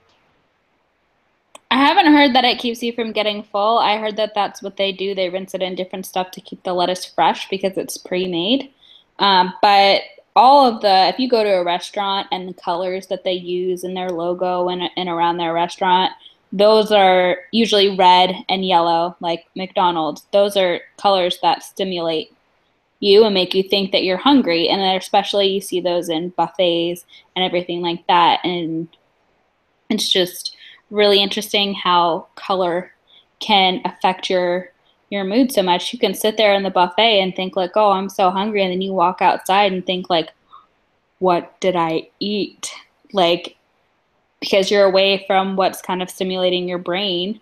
I haven't heard that it keeps you from getting full. I heard that that's what they do. They rinse it in different stuff to keep the lettuce fresh because it's pre-made. But all of if you go to a restaurant and the colors that they use in their logo and around their restaurant, those are usually red and yellow, like McDonald's. Those are colors that stimulate you and make you think that you're hungry. And then especially you see those in buffets and everything like that. And it's just really interesting how color can affect your mood so much. You can sit there in the buffet and think like, "Oh, I'm so hungry," and then you walk outside and think like, "What did I eat?" Like because you're away from what's kind of stimulating your brain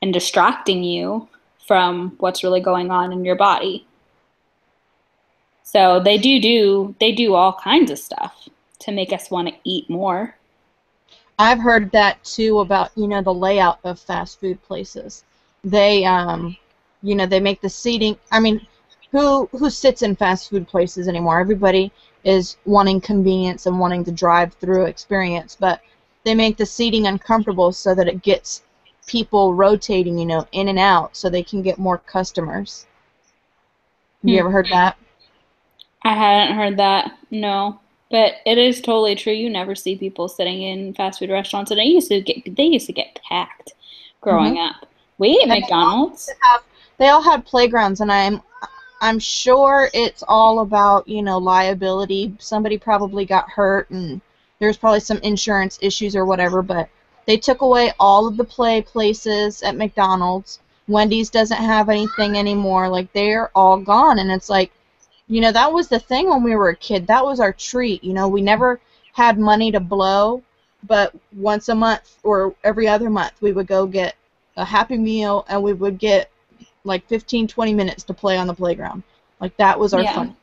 and distracting you from what's really going on in your body. So they do all kinds of stuff to make us want to eat more. I've heard that too about, the layout of fast food places. They, they make the seating. I mean, who sits in fast food places anymore? Everybody is wanting convenience and wanting the drive-through experience, but they make the seating uncomfortable so that it gets people rotating, in and out so they can get more customers. Have you Hmm. ever heard that? I hadn't heard that. No. But it is totally true. You never see people sitting in fast food restaurants, and they used to get packed Hmm. growing up. We ate And McDonald's. they all have playgrounds, and I'm sure it's all about, liability. Somebody probably got hurt, and there's probably some insurance issues or whatever, but they took away all of the play places at McDonald's. Wendy's doesn't have anything anymore. Like, they're all gone, and it's like, that was the thing when we were a kid. That was our treat. We never had money to blow, but once a month or every other month, we would go get a Happy Meal, and we would get like 15, 20 minutes to play on the playground. Like, that was our Yeah. fun.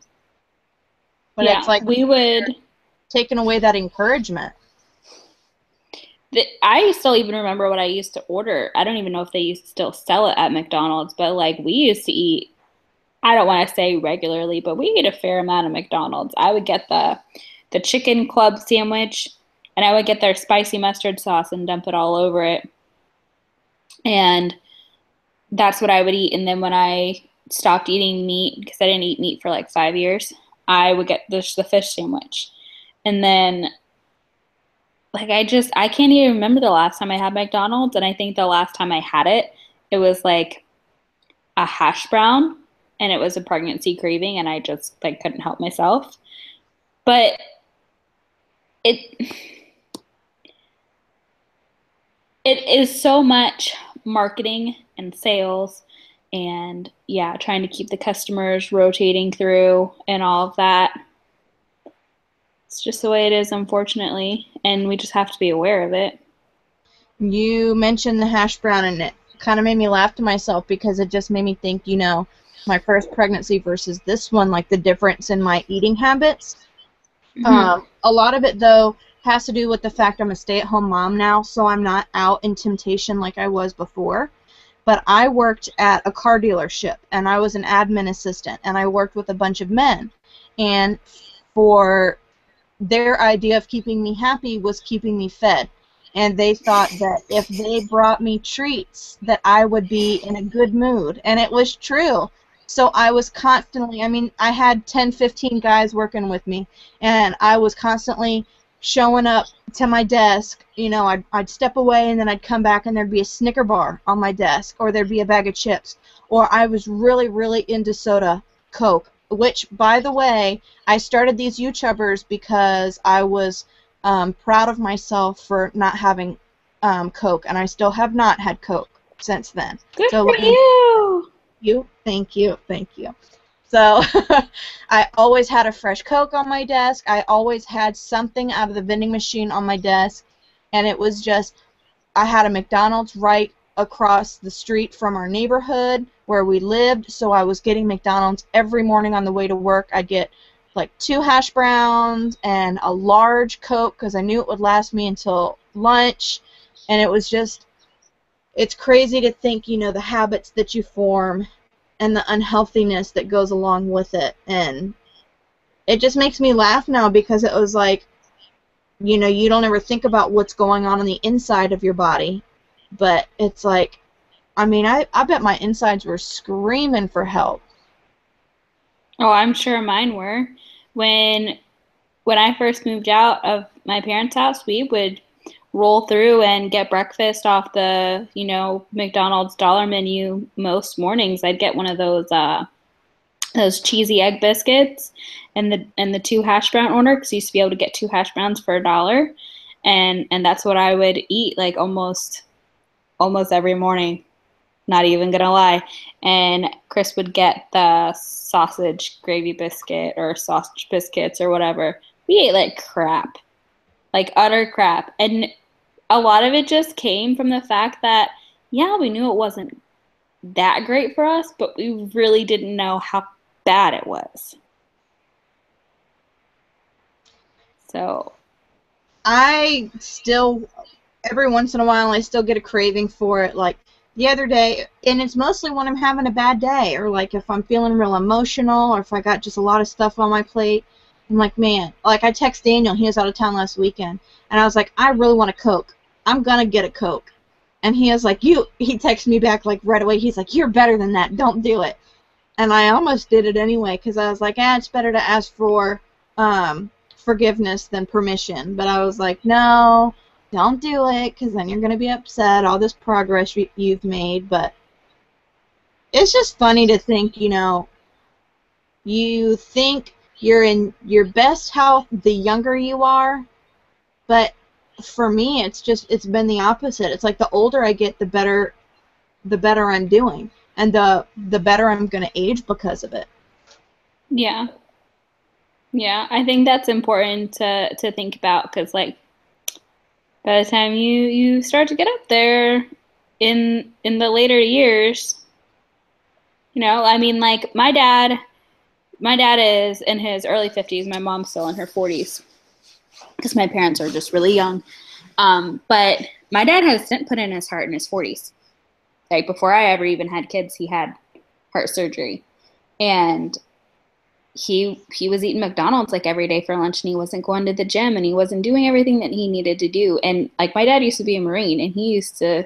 But it's Yeah. like We would. taking away that encouragement. I still even remember what I used to order. I don't even know if they used to still sell it at McDonald's, but like we used to eat, I don't want to say regularly, but we ate a fair amount of McDonald's. I would get the chicken club sandwich, and I would get their spicy mustard sauce and dump it all over it. And that's what I would eat. And then when I stopped eating meat, because I didn't eat meat for like 5 years, I would get the fish sandwich. And then like I can't even remember the last time I had McDonald's, and I think the last time I had it, it was like a hash brown, and it was a pregnancy craving, and I just like couldn't help myself. But it it is so much marketing and sales, and yeah, trying to keep the customers rotating through and all of that. It's just the way it is, unfortunately, and we just have to be aware of it. You mentioned the hash brown, and it kind of made me laugh to myself because it just made me think, my first pregnancy versus this one, like the difference in my eating habits. Mm-hmm. A lot of it, though, has to do with the fact I'm a stay-at-home mom now, so I'm not out in temptation like I was before. But I worked at a car dealership, and I was an admin assistant, and I worked with a bunch of men. And for their idea of keeping me happy was keeping me fed. And they thought that if they brought me treats, that I would be in a good mood. And it was true. So I was constantly, I had 10, 15 guys working with me, and I was constantly showing up to my desk. I'd step away, and then I'd come back, and there'd be a Snicker bar on my desk, or there'd be a bag of chips. Or I was really, really into soda, Coke, which, by the way, I started these YouTubers because I was proud of myself for not having Coke, and I still have not had Coke since then. Good So for let me you. thank you, thank you. So I always had a fresh Coke on my desk. I always had something out of the vending machine on my desk, and it was just, I had a McDonald's right across the street from our neighborhood where we lived, so I was getting McDonald's every morning on the way to work. I'd get like 2 hash browns and a large Coke because I knew it would last me until lunch, and it was just, it's crazy to think, the habits that you form and the unhealthiness that goes along with it, and it just makes me laugh now because it was like, you don't ever think about what's going on the inside of your body, but it's like, I bet my insides were screaming for help. Oh, I'm sure mine were. When when I first moved out of my parents' house, we would roll through and get breakfast off the McDonald's dollar menu most mornings. I'd get one of those cheesy egg biscuits and the 2 hash brown order because you used to be able to get 2 hash browns for $1, and that's what I would eat like almost every morning. Not even gonna lie. And Chris would get the sausage gravy biscuit or sausage biscuits or whatever. We ate like crap, like utter crap. And a lot of it just came from the fact that, yeah, we knew it wasn't that great for us, but we really didn't know how bad it was. So, I still, every once in a while, I still get a craving for it. Like the other day, and it's mostly when I'm having a bad day, or like if I'm feeling real emotional, or if I got just a lot of stuff on my plate. I'm like, man, like I text Daniel, he was out of town last weekend, and I was like, I really want a Coke. I'm gonna get a Coke. And he was like, he texted me back like right away. He's like, you're better than that. Don't do it. And I almost did it anyway because I was like, it's better to ask for forgiveness than permission. But I was like, no, don't do it because then you're going to be upset, all this progress you've made. But it's just funny to think, you think you're in your best health the younger you are, but for me, it's been the opposite. It's like the older I get, the better I'm doing, and the better I'm going to age because of it. Yeah. Yeah, I think that's important to think about because like by the time you start to get up there in the later years, I mean like my dad is in his early 50s, my mom's still in her 40s because my parents are just really young. But my dad had a stent put in his heart in his 40s. Like before I ever even had kids, he had heart surgery. And he was eating McDonald's like every day for lunch, and he wasn't going to the gym, and he wasn't doing everything that he needed to do. And like my dad used to be a Marine, and he used to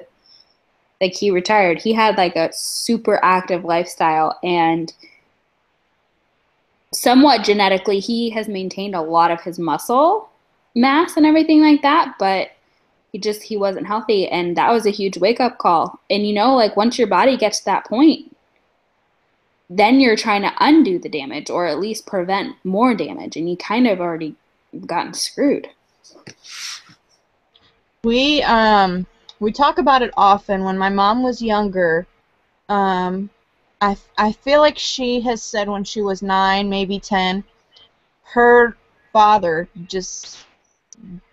like he retired. He had like a super active lifestyle, and somewhat genetically he has maintained a lot of his muscle mass and everything like that, but he wasn't healthy, and that was a huge wake up call. And like once your body gets to that point, then you're trying to undo the damage or at least prevent more damage, and you kind of already gotten screwed. We talk about it often. When my mom was younger, I feel like she has said when she was 9, maybe 10, her father just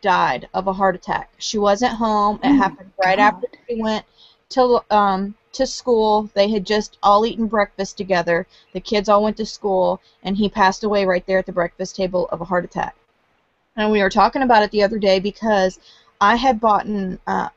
died of a heart attack. She wasn't home. It happened right after she went to school. They had just all eaten breakfast together. The kids all went to school, and he passed away right there at the breakfast table of a heart attack. And we were talking about it the other day because I had bought a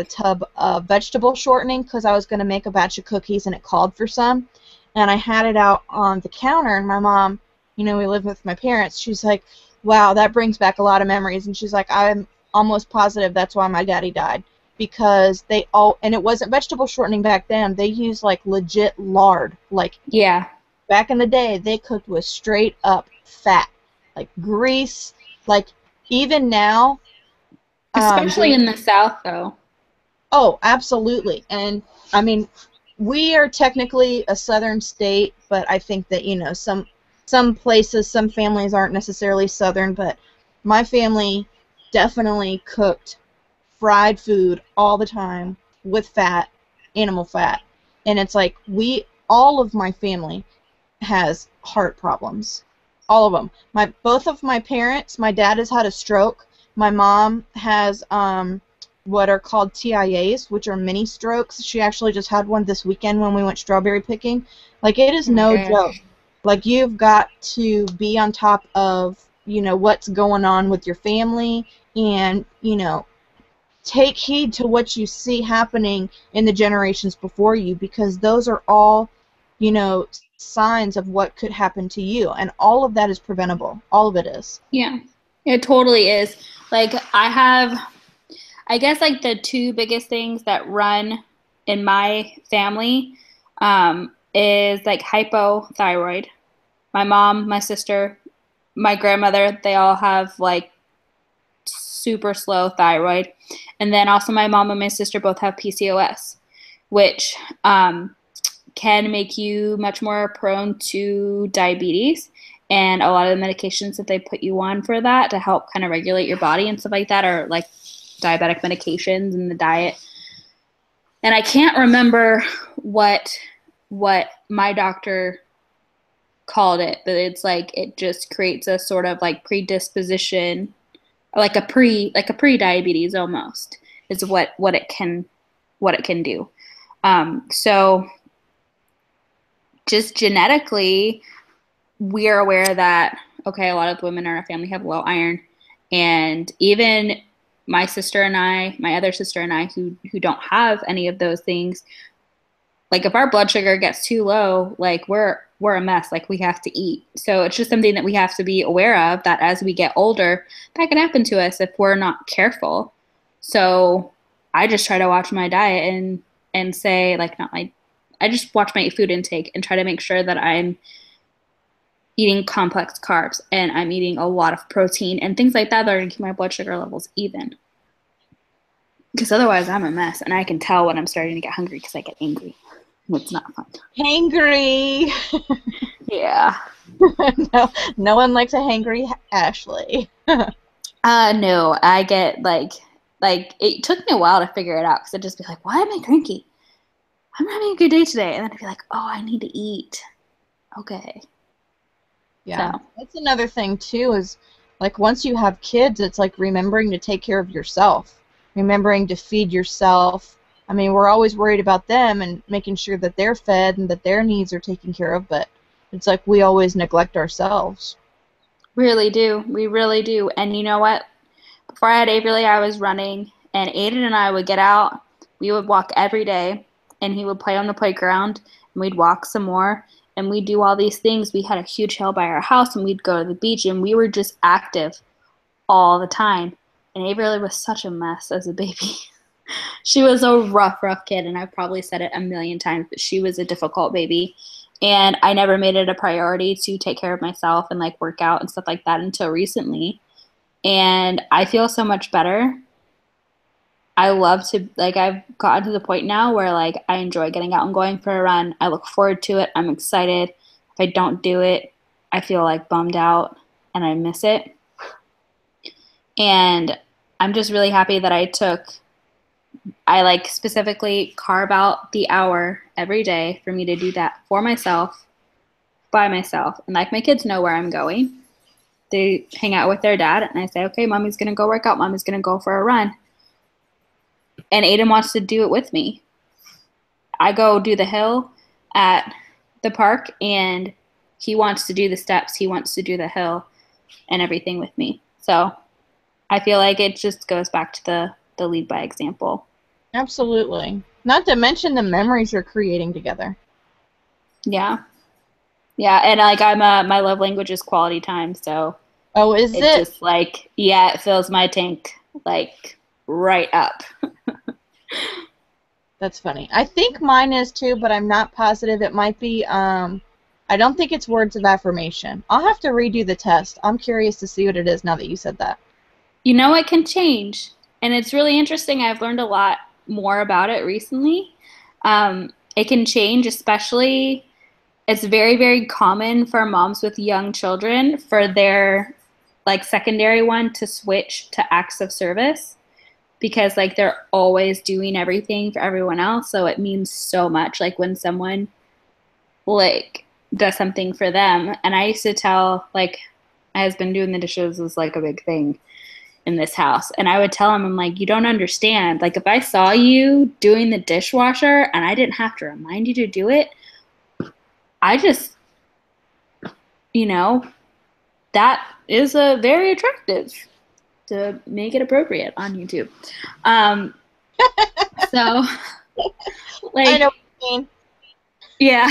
tub of vegetable shortening because I was going to make a batch of cookies, and it called for some. And I had it out on the counter, and my mom, we live with my parents, she's like, wow, that brings back a lot of memories. And she's like, I'm almost positive that's why my daddy died. Because and it wasn't vegetable shortening back then, they used like legit lard. Like, yeah, back in the day, they cooked with straight up fat, like grease. Like, even now, especially in the South, though. Oh, absolutely. And I mean, we are technically a southern state, but I think that some places, some families aren't necessarily southern, but my family definitely cooked fried food all the time with fat, animal fat. And it's like all of my family has heart problems. All of them. Both of my parents, my dad has had a stroke. My mom has what are called TIAs, which are mini strokes. She actually just had one this weekend when we went strawberry picking. Like, it is no joke. Like, you've got to be on top of, what's going on with your family, and, take heed to what you see happening in the generations before you, because those are all, signs of what could happen to you, and all of that is preventable. All of it is. Yeah, it totally is. Like, I guess like the two biggest things that run in my family is like hypothyroid. My mom, my sister, my grandmother, they all have like super slow thyroid. And then also my mom and my sister both have PCOS, which can make you much more prone to diabetes. And a lot of the medications that they put you on for that to help kind of regulate your body and stuff like that are like diabetic medications in the diet. And I can't remember what my doctor called it, but it's like it just creates a sort of like predisposition, like a pre-diabetes almost is what it can do. So just genetically, we are aware that, okay, a lot of the women in our family have low iron, And even my sister and I, my other sister and I, who don't have any of those things, like if our blood sugar gets too low, like we're a mess. Like we have to eat. So it's just something that we have to be aware of, that as we get older, that can happen to us if we're not careful. So I just try to watch my diet and say, like, not my, I just watch my food intake and try to make sure that I'm eating complex carbs and I'm eating a lot of protein and things like that are going to keep my blood sugar levels even. Because otherwise, I'm a mess, and I can tell when I'm starting to get hungry because I get angry. It's not fun. Hangry. Yeah. No, no one likes a hangry Ashley. No, I get like it took me a while to figure it out because I'd just be like, why am I cranky? I'm having a good day today, and then I'd be like, oh, I need to eat. Okay. Yeah, So. that's another thing too. Is like once you have kids, it's like remembering to take care of yourself, remembering to feed yourself. I mean, we're always worried about them and making sure that they're fed and that their needs are taken care of, but it's like we always neglect ourselves. Really do. We really do. And you know what? Before I had Avery, I was running, and Aiden and I would get out. We would walk every day, and he would play on the playground, and we'd walk some more, and we'd do all these things. We had a huge hill by our house, and we'd go to the beach, and we were just active all the time. And Avery was such a mess as a baby. She was a rough, rough kid, and I've probably said it a million times, but she was a difficult baby. And I never made it a priority to take care of myself and like work out and stuff like that until recently. And I feel so much better. I love to, like, I've gotten to the point now where like I enjoy getting out and going for a run. I look forward to it. I'm excited. If I don't do it, I feel like bummed out and I miss it. And I'm just really happy that I like specifically carve out the hour every day for me to do that for myself, by myself. And like my kids know where I'm going. They hang out with their dad, and I say, okay, mommy's going to go work out. Mommy's going to go for a run. And Aiden wants to do it with me. I go do the hill at the park, and he wants to do the steps. He wants to do the hill and everything with me. So I feel like it just goes back to the lead by example. Absolutely. Not to mention the memories you're creating together. Yeah. Yeah, and like my love language is quality time, so Oh, is it? just like, yeah, it fills my tank like right up. That's funny. I think mine is too, but I'm not positive. It might be, I don't think it's words of affirmation. I'll have to redo the test. I'm curious to see what it is now that you said that. You know, it can change, and it's really interesting. I've learned a lot more about it recently. It can change, especially it's very, very common for moms with young children for their like secondary one to switch to acts of service because like they're always doing everything for everyone else. So it means so much like when someone like does something for them. And I used to tell like my husband doing the dishes is like a big thing in this house. And I would tell him, I'm like, you don't understand. Like if I saw you doing the dishwasher and I didn't have to remind you to do it, I just, you know, that is a very attractive to make it appropriate on YouTube. So, like, I know what you mean. Yeah.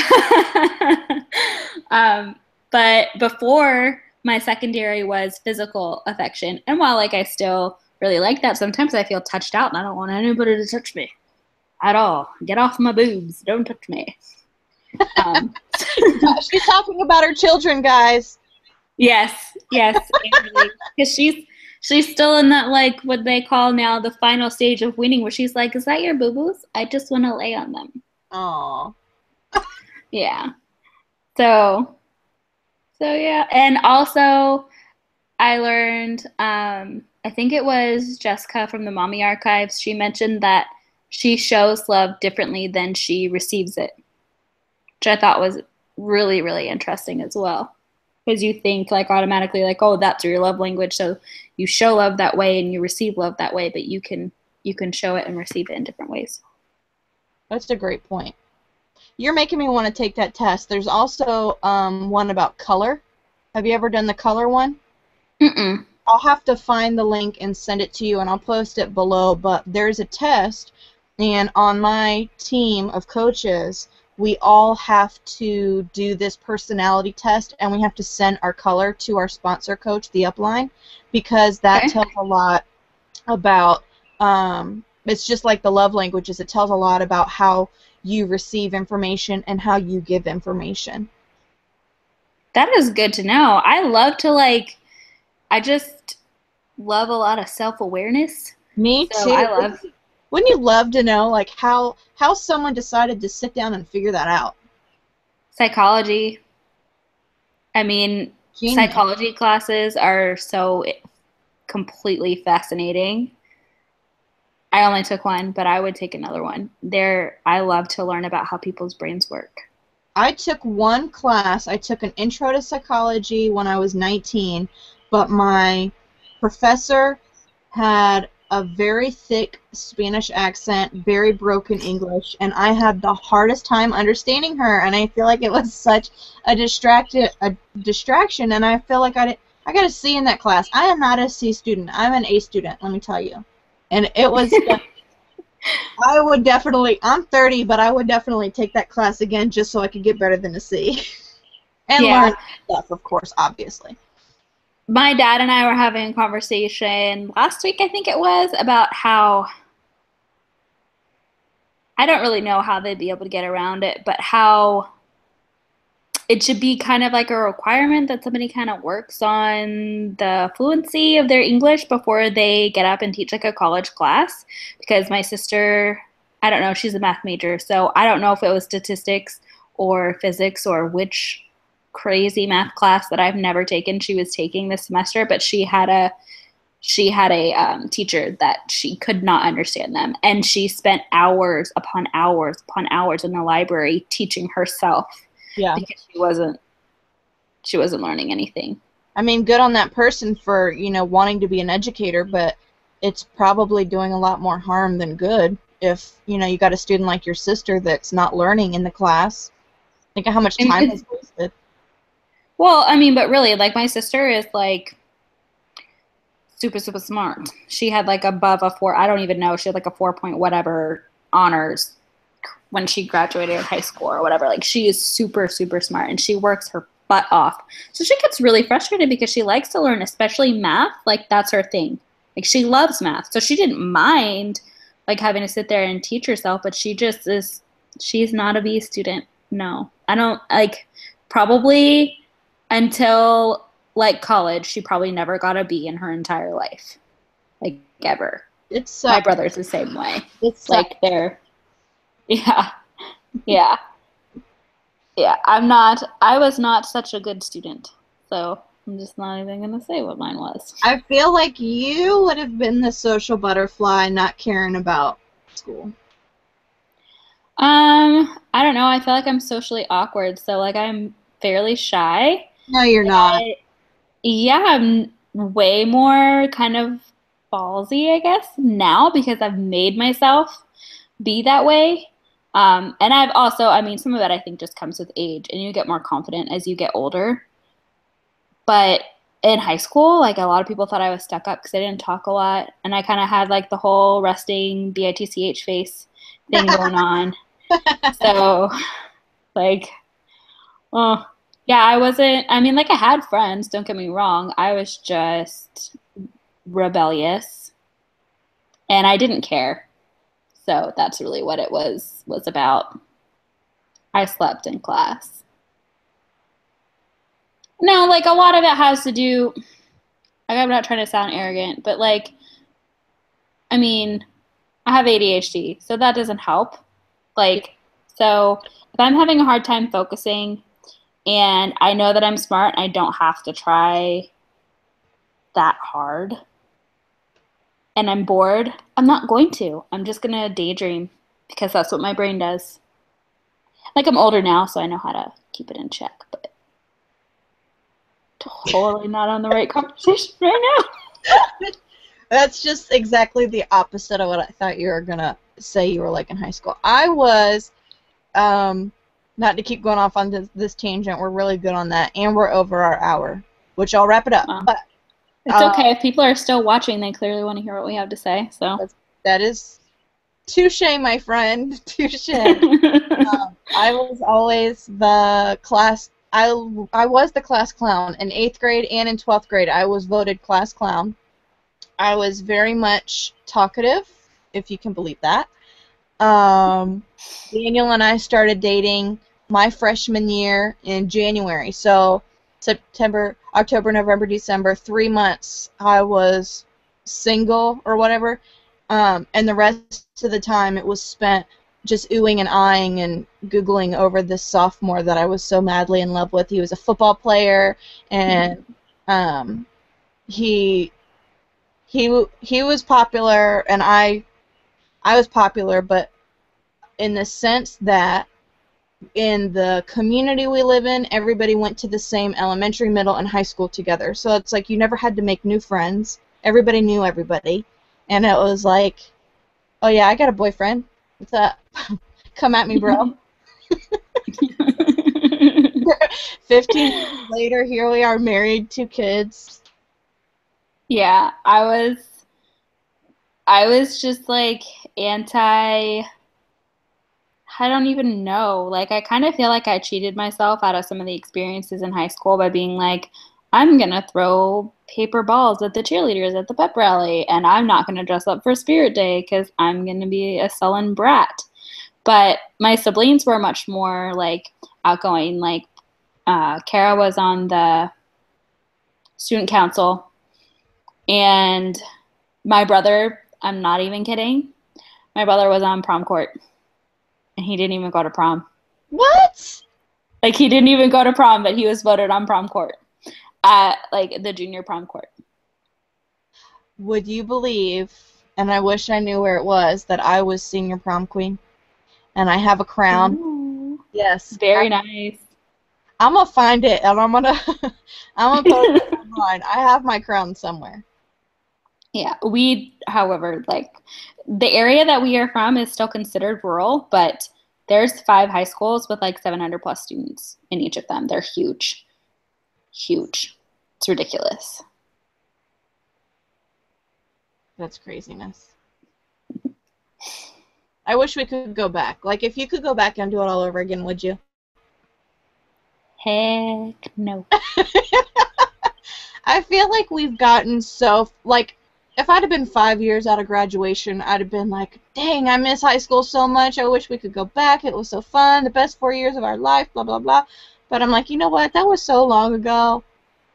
But before my secondary was physical affection, and while like I still really like that, sometimes I feel touched out and I don't want anybody to touch me at all. Get off my boobs! Don't touch me. She's talking about her children, guys. Yes, because she's still in that like what they call now the final stage of weaning, where she's like, "Is that your boo boos? I just want to lay on them." Aww. Yeah. So yeah, and also I learned. I think it was Jessica from the Mommy Archives. She mentioned that she shows love differently than she receives it, which I thought was really, really interesting as well. Because you think like automatically like, oh, that's your love language, so you show love that way and you receive love that way, but you can show it and receive it in different ways. That's a great point. You're making me want to take that test. There's also one about color. Have you ever done the color one? Mm-mm. I'll have to find the link and send it to you, and I'll post it below. But there's a test, and on my team of coaches, we all have to do this personality test, and we have to send our color to our sponsor coach, the upline, because that Okay. tells a lot about, it's just like the love languages. It tells a lot about how you receive information and how you give information. That is good to know. I love to like, I just love a lot of self-awareness. Me So too. I love Wouldn't you love to know, like, how someone decided to sit down and figure that out? psychology. I mean, Genius. psychology classes are so completely fascinating. I only took one, but I would take another one. I love to learn about how people's brains work. I took one class. I took an intro to psychology when I was 19, but my professor had a very thick Spanish accent, very broken English, and I had the hardest time understanding her, and I feel like it was such a distraction, and I feel like I got a C in that class. I am not a C student. I'm an A student, let me tell you. And it was I would definitely, I'm 30, but I would definitely take that class again just so I could get better than a C. And Yeah. learn stuff, of course, obviously. My dad and I were having a conversation last week, I think it was, about how I don't really know how they'd be able to get around it, but how it should be kind of like a requirement that somebody kind of works on the fluency of their English before they get up and teach like a college class. Because my sister, I don't know, she's a math major, so I don't know if it was statistics or physics or which crazy math class that I've never taken she was taking this semester, but she had a teacher that she could not understand them, and she spent hours upon hours upon hours in the library teaching herself Yeah. because she wasn't learning anything. I mean, good on that person for, wanting to be an educator, but it's probably doing a lot more harm than good if, you got a student like your sister that's not learning in the class. Think of how much time is wasted. Well, I mean, but really, like my sister is like super, super smart. She had like above a four, I don't even know, she had like a 4 point whatever honors when she graduated high school or whatever. Like she is super, super smart and she works her butt off. So she gets really frustrated because she likes to learn, especially math. Like that's her thing. Like she loves math. So she didn't mind like having to sit there and teach herself, but she's not a B student. No. I don't like probably until like college, she probably never got a B in her entire life. Like ever. It My sucks. brother's the same way. It sucks. Like they're yeah. Yeah. Yeah. I was not such a good student. So I'm just not even gonna say what mine was. I feel like you would have been the social butterfly not caring about school. I don't know. I feel like I'm socially awkward, so like I'm fairly shy. No, you're not. Yeah, I'm way more kind of ballsy, I guess, now because I've made myself be that way. And I've also, I mean, some of that I think just comes with age, and you get more confident as you get older. But in high school, like a lot of people thought I was stuck up because I didn't talk a lot, and I kind of had like the whole resting bitch face thing going on. So, like, oh, yeah, I wasn't, I mean, like I had friends, don't get me wrong. I was just rebellious and I didn't care. So that's really what it was about. I slept in class. No, like a lot of it has to do, like I'm not trying to sound arrogant, but like, I mean, I have ADHD, so that doesn't help. Like, so if I'm having a hard time focusing and I know that I'm smart and I don't have to try that hard and I'm bored, I'm not going to. I'm just going to daydream because that's what my brain does. Like I'm older now, so I know how to keep it in check, but totally not on the right conversation right now. That's just exactly the opposite of what I thought you were going to say you were like in high school. I was, not to keep going off on this tangent, we're really good on that, and we're over our hour, which I'll wrap it up. Wow. But It's okay. If people are still watching, they clearly want to hear what we have to say. So that is touche, my friend. Touche. I was always the class. I was the class clown in 8th grade and in 12th grade. I was voted class clown. I was very much talkative, if you can believe that. Daniel and I started dating my freshman year in January. So September, October, November, December, 3 months I was single or whatever. And the rest of the time it was spent just oohing and eyeing and Googling over this sophomore that I was so madly in love with. He was a football player, and he was popular, and I was popular, but in the sense that in the community we live in, everybody went to the same elementary, middle, and high school together. So it's like you never had to make new friends. Everybody knew everybody. And it was like, oh yeah, I got a boyfriend. What's up? Come at me, bro. 15 years later, here we are married, 2 kids. Yeah, I was just like I don't even know. Like, I kind of feel like I cheated myself out of some of the experiences in high school by being like, I'm gonna throw paper balls at the cheerleaders at the pep rally, and I'm not gonna dress up for Spirit Day because I'm gonna be a sullen brat. But my siblings were much more like outgoing. Like, Kara was on the student council, and my brother, I'm not even kidding, my brother was on prom court, and he didn't even go to prom. What? Like, he didn't even go to prom, but he was voted on prom court at, like, the junior prom court. Would you believe, and I wish I knew where it was, that I was senior prom queen, and I have a crown. Ooh, Yes. very nice. I'm gonna find it, and I'm gonna post it online. I have my crown somewhere. Yeah, however, like, the area that we are from is still considered rural, but there's 5 high schools with like 700 plus students in each of them. They're huge. Huge. It's ridiculous. That's craziness. I wish we could go back. Like, if you could go back and do it all over again, would you? Heck no. I feel like we've gotten so, like, if I'd have been 5 years out of graduation, I'd have been like, dang, I miss high school so much. I wish we could go back. It was so fun. The best 4 years of our life, blah, blah, blah. But I'm like, you know what? That was so long ago.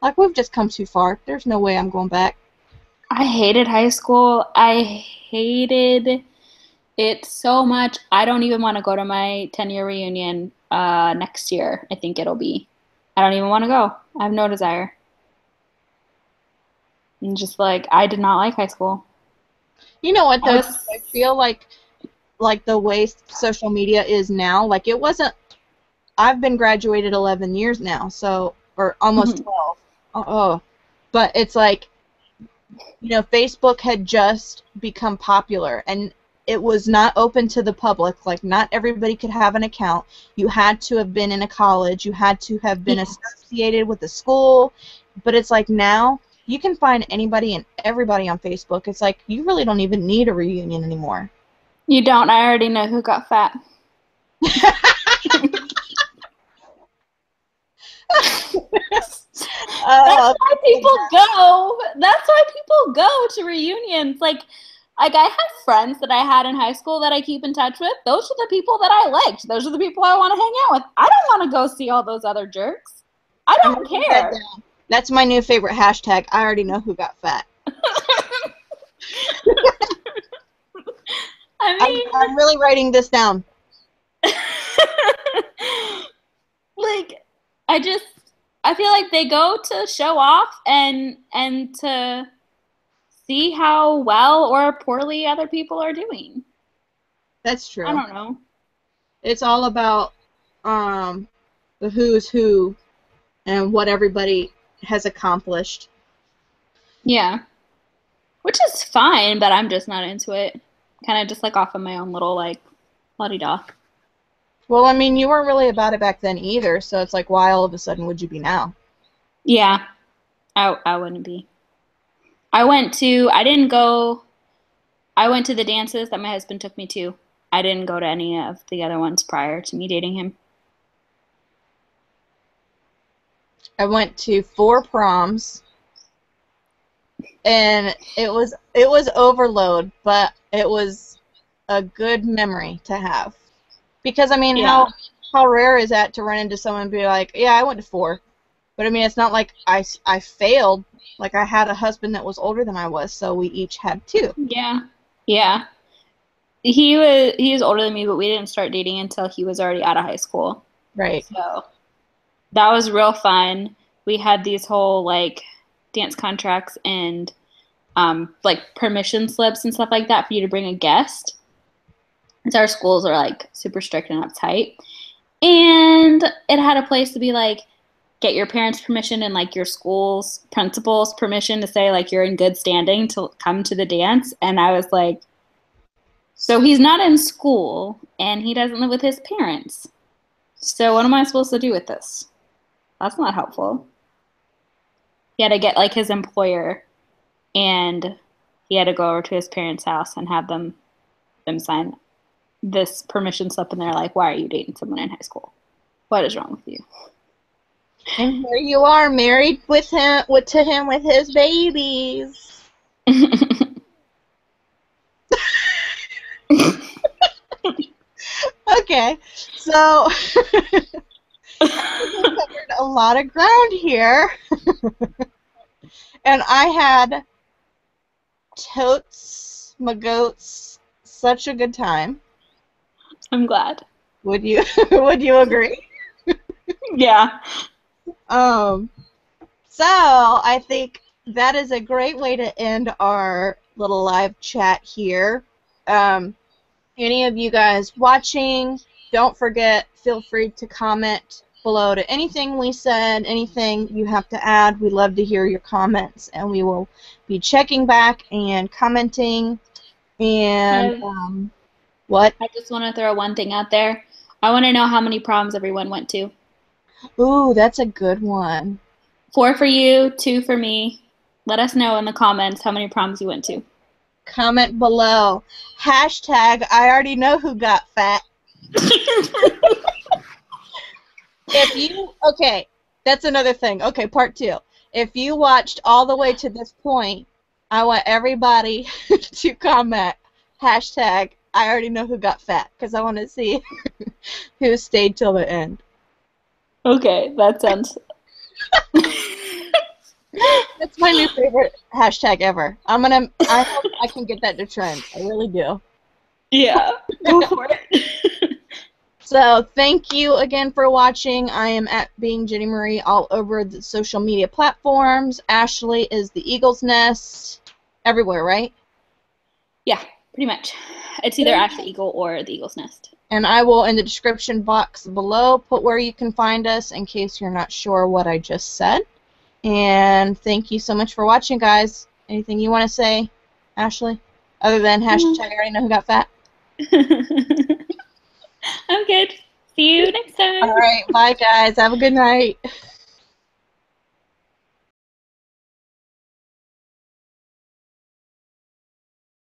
Like, we've just come too far. There's no way I'm going back. I hated high school. I hated it so much. I don't even want to go to my 10-year reunion next year. I think it'll be. I don't even want to go. I have no desire. And just like, I did not like high school. You know what, though? I feel like the way social media is now, like, it wasn't. I've been graduated 11 years now, so, or almost 12. Oh, but it's like, you know, Facebook had just become popular, and it was not open to the public. Like, not everybody could have an account. You had to have been in a college. You had to have been associated with a school. But it's like now, you can find anybody and everybody on Facebook. It's like, you really don't even need a reunion anymore. You don't. I already know who got fat. That's why people go. That's why people go to reunions. Like I have friends that I had in high school that I keep in touch with. Those are the people that I liked. Those are the people I want to hang out with. I don't want to go see all those other jerks. I don't care. That's my new favorite hashtag. I already know who got fat. I'm really writing this down. Like, I feel like they go to show off and to see how well or poorly other people are doing. That's true. I don't know. It's all about the who's who and what everybody has accomplished. Yeah. Which is fine, but I'm just not into it. Kind of just like off of my own little like la-di-da. Well, I mean, you weren't really about it back then either, so it's like, why all of a sudden would you be now? Yeah. I wouldn't be. I didn't go, I went to the dances that my husband took me to. I didn't go to any of the other ones prior to me dating him. I went to 4 proms, and it was overload, but it was a good memory to have. Because I mean, Yeah. how rare is that to run into someone and be like, yeah, I went to 4, but I mean, it's not like I failed. Like I had a husband that was older than I was, so we each had 2. Yeah. Yeah. He was older than me, but we didn't start dating until he was already out of high school. Right. So that was real fun. We had these whole like dance contracts and like permission slips and stuff like that for you to bring a guest. Because our schools are like super strict and uptight. And it had a place to be like, get your parents' permission and like your school's principal's permission to say like you're in good standing to come to the dance. And I was like, so he's not in school and he doesn't live with his parents. So what am I supposed to do with this? That's not helpful. He had to get like his employer and he had to go over to his parents' house and have them sign this permission slip and they're like, why are you dating someone in high school? What is wrong with you? And here you are, married with him, to him with his babies. Okay, so we covered a lot of ground here, and I had totes my goats such a good time. I'm glad. Would you would you agree? Yeah. So I think that is a great way to end our little live chat here. Any of you guys watching, don't forget, feel free to comment below to anything we said, anything you have to add. We love to hear your comments, and we will be checking back and commenting. And what? I just want to throw one thing out there. I want to know how many proms everyone went to. Ooh, that's a good one. 4 for you, 2 for me. Let us know in the comments how many proms you went to. Comment below. Hashtag I already know who got fat. Okay, that's another thing. Okay, part 2. If you watched all the way to this point, I want everybody to comment hashtag I already know who got fat, because I want to see who stayed till the end. Okay, that sounds... That's my new favorite hashtag ever. I hope I can get that to trend. I really do. Yeah, go for it. So thank you again for watching. I am at Being Jenny Marie all over the social media platforms. Ashley is the Eagle's Nest everywhere, right? Yeah, pretty much. It's either Ashley Eagle or the Eagle's Nest. And I will, in the description box below, put where you can find us in case you're not sure what I just said. And thank you so much for watching, guys. Anything you want to say, Ashley? Other than hashtag I already know who got fat? I'm good. See you next time. All right. Bye, guys. Have a good night.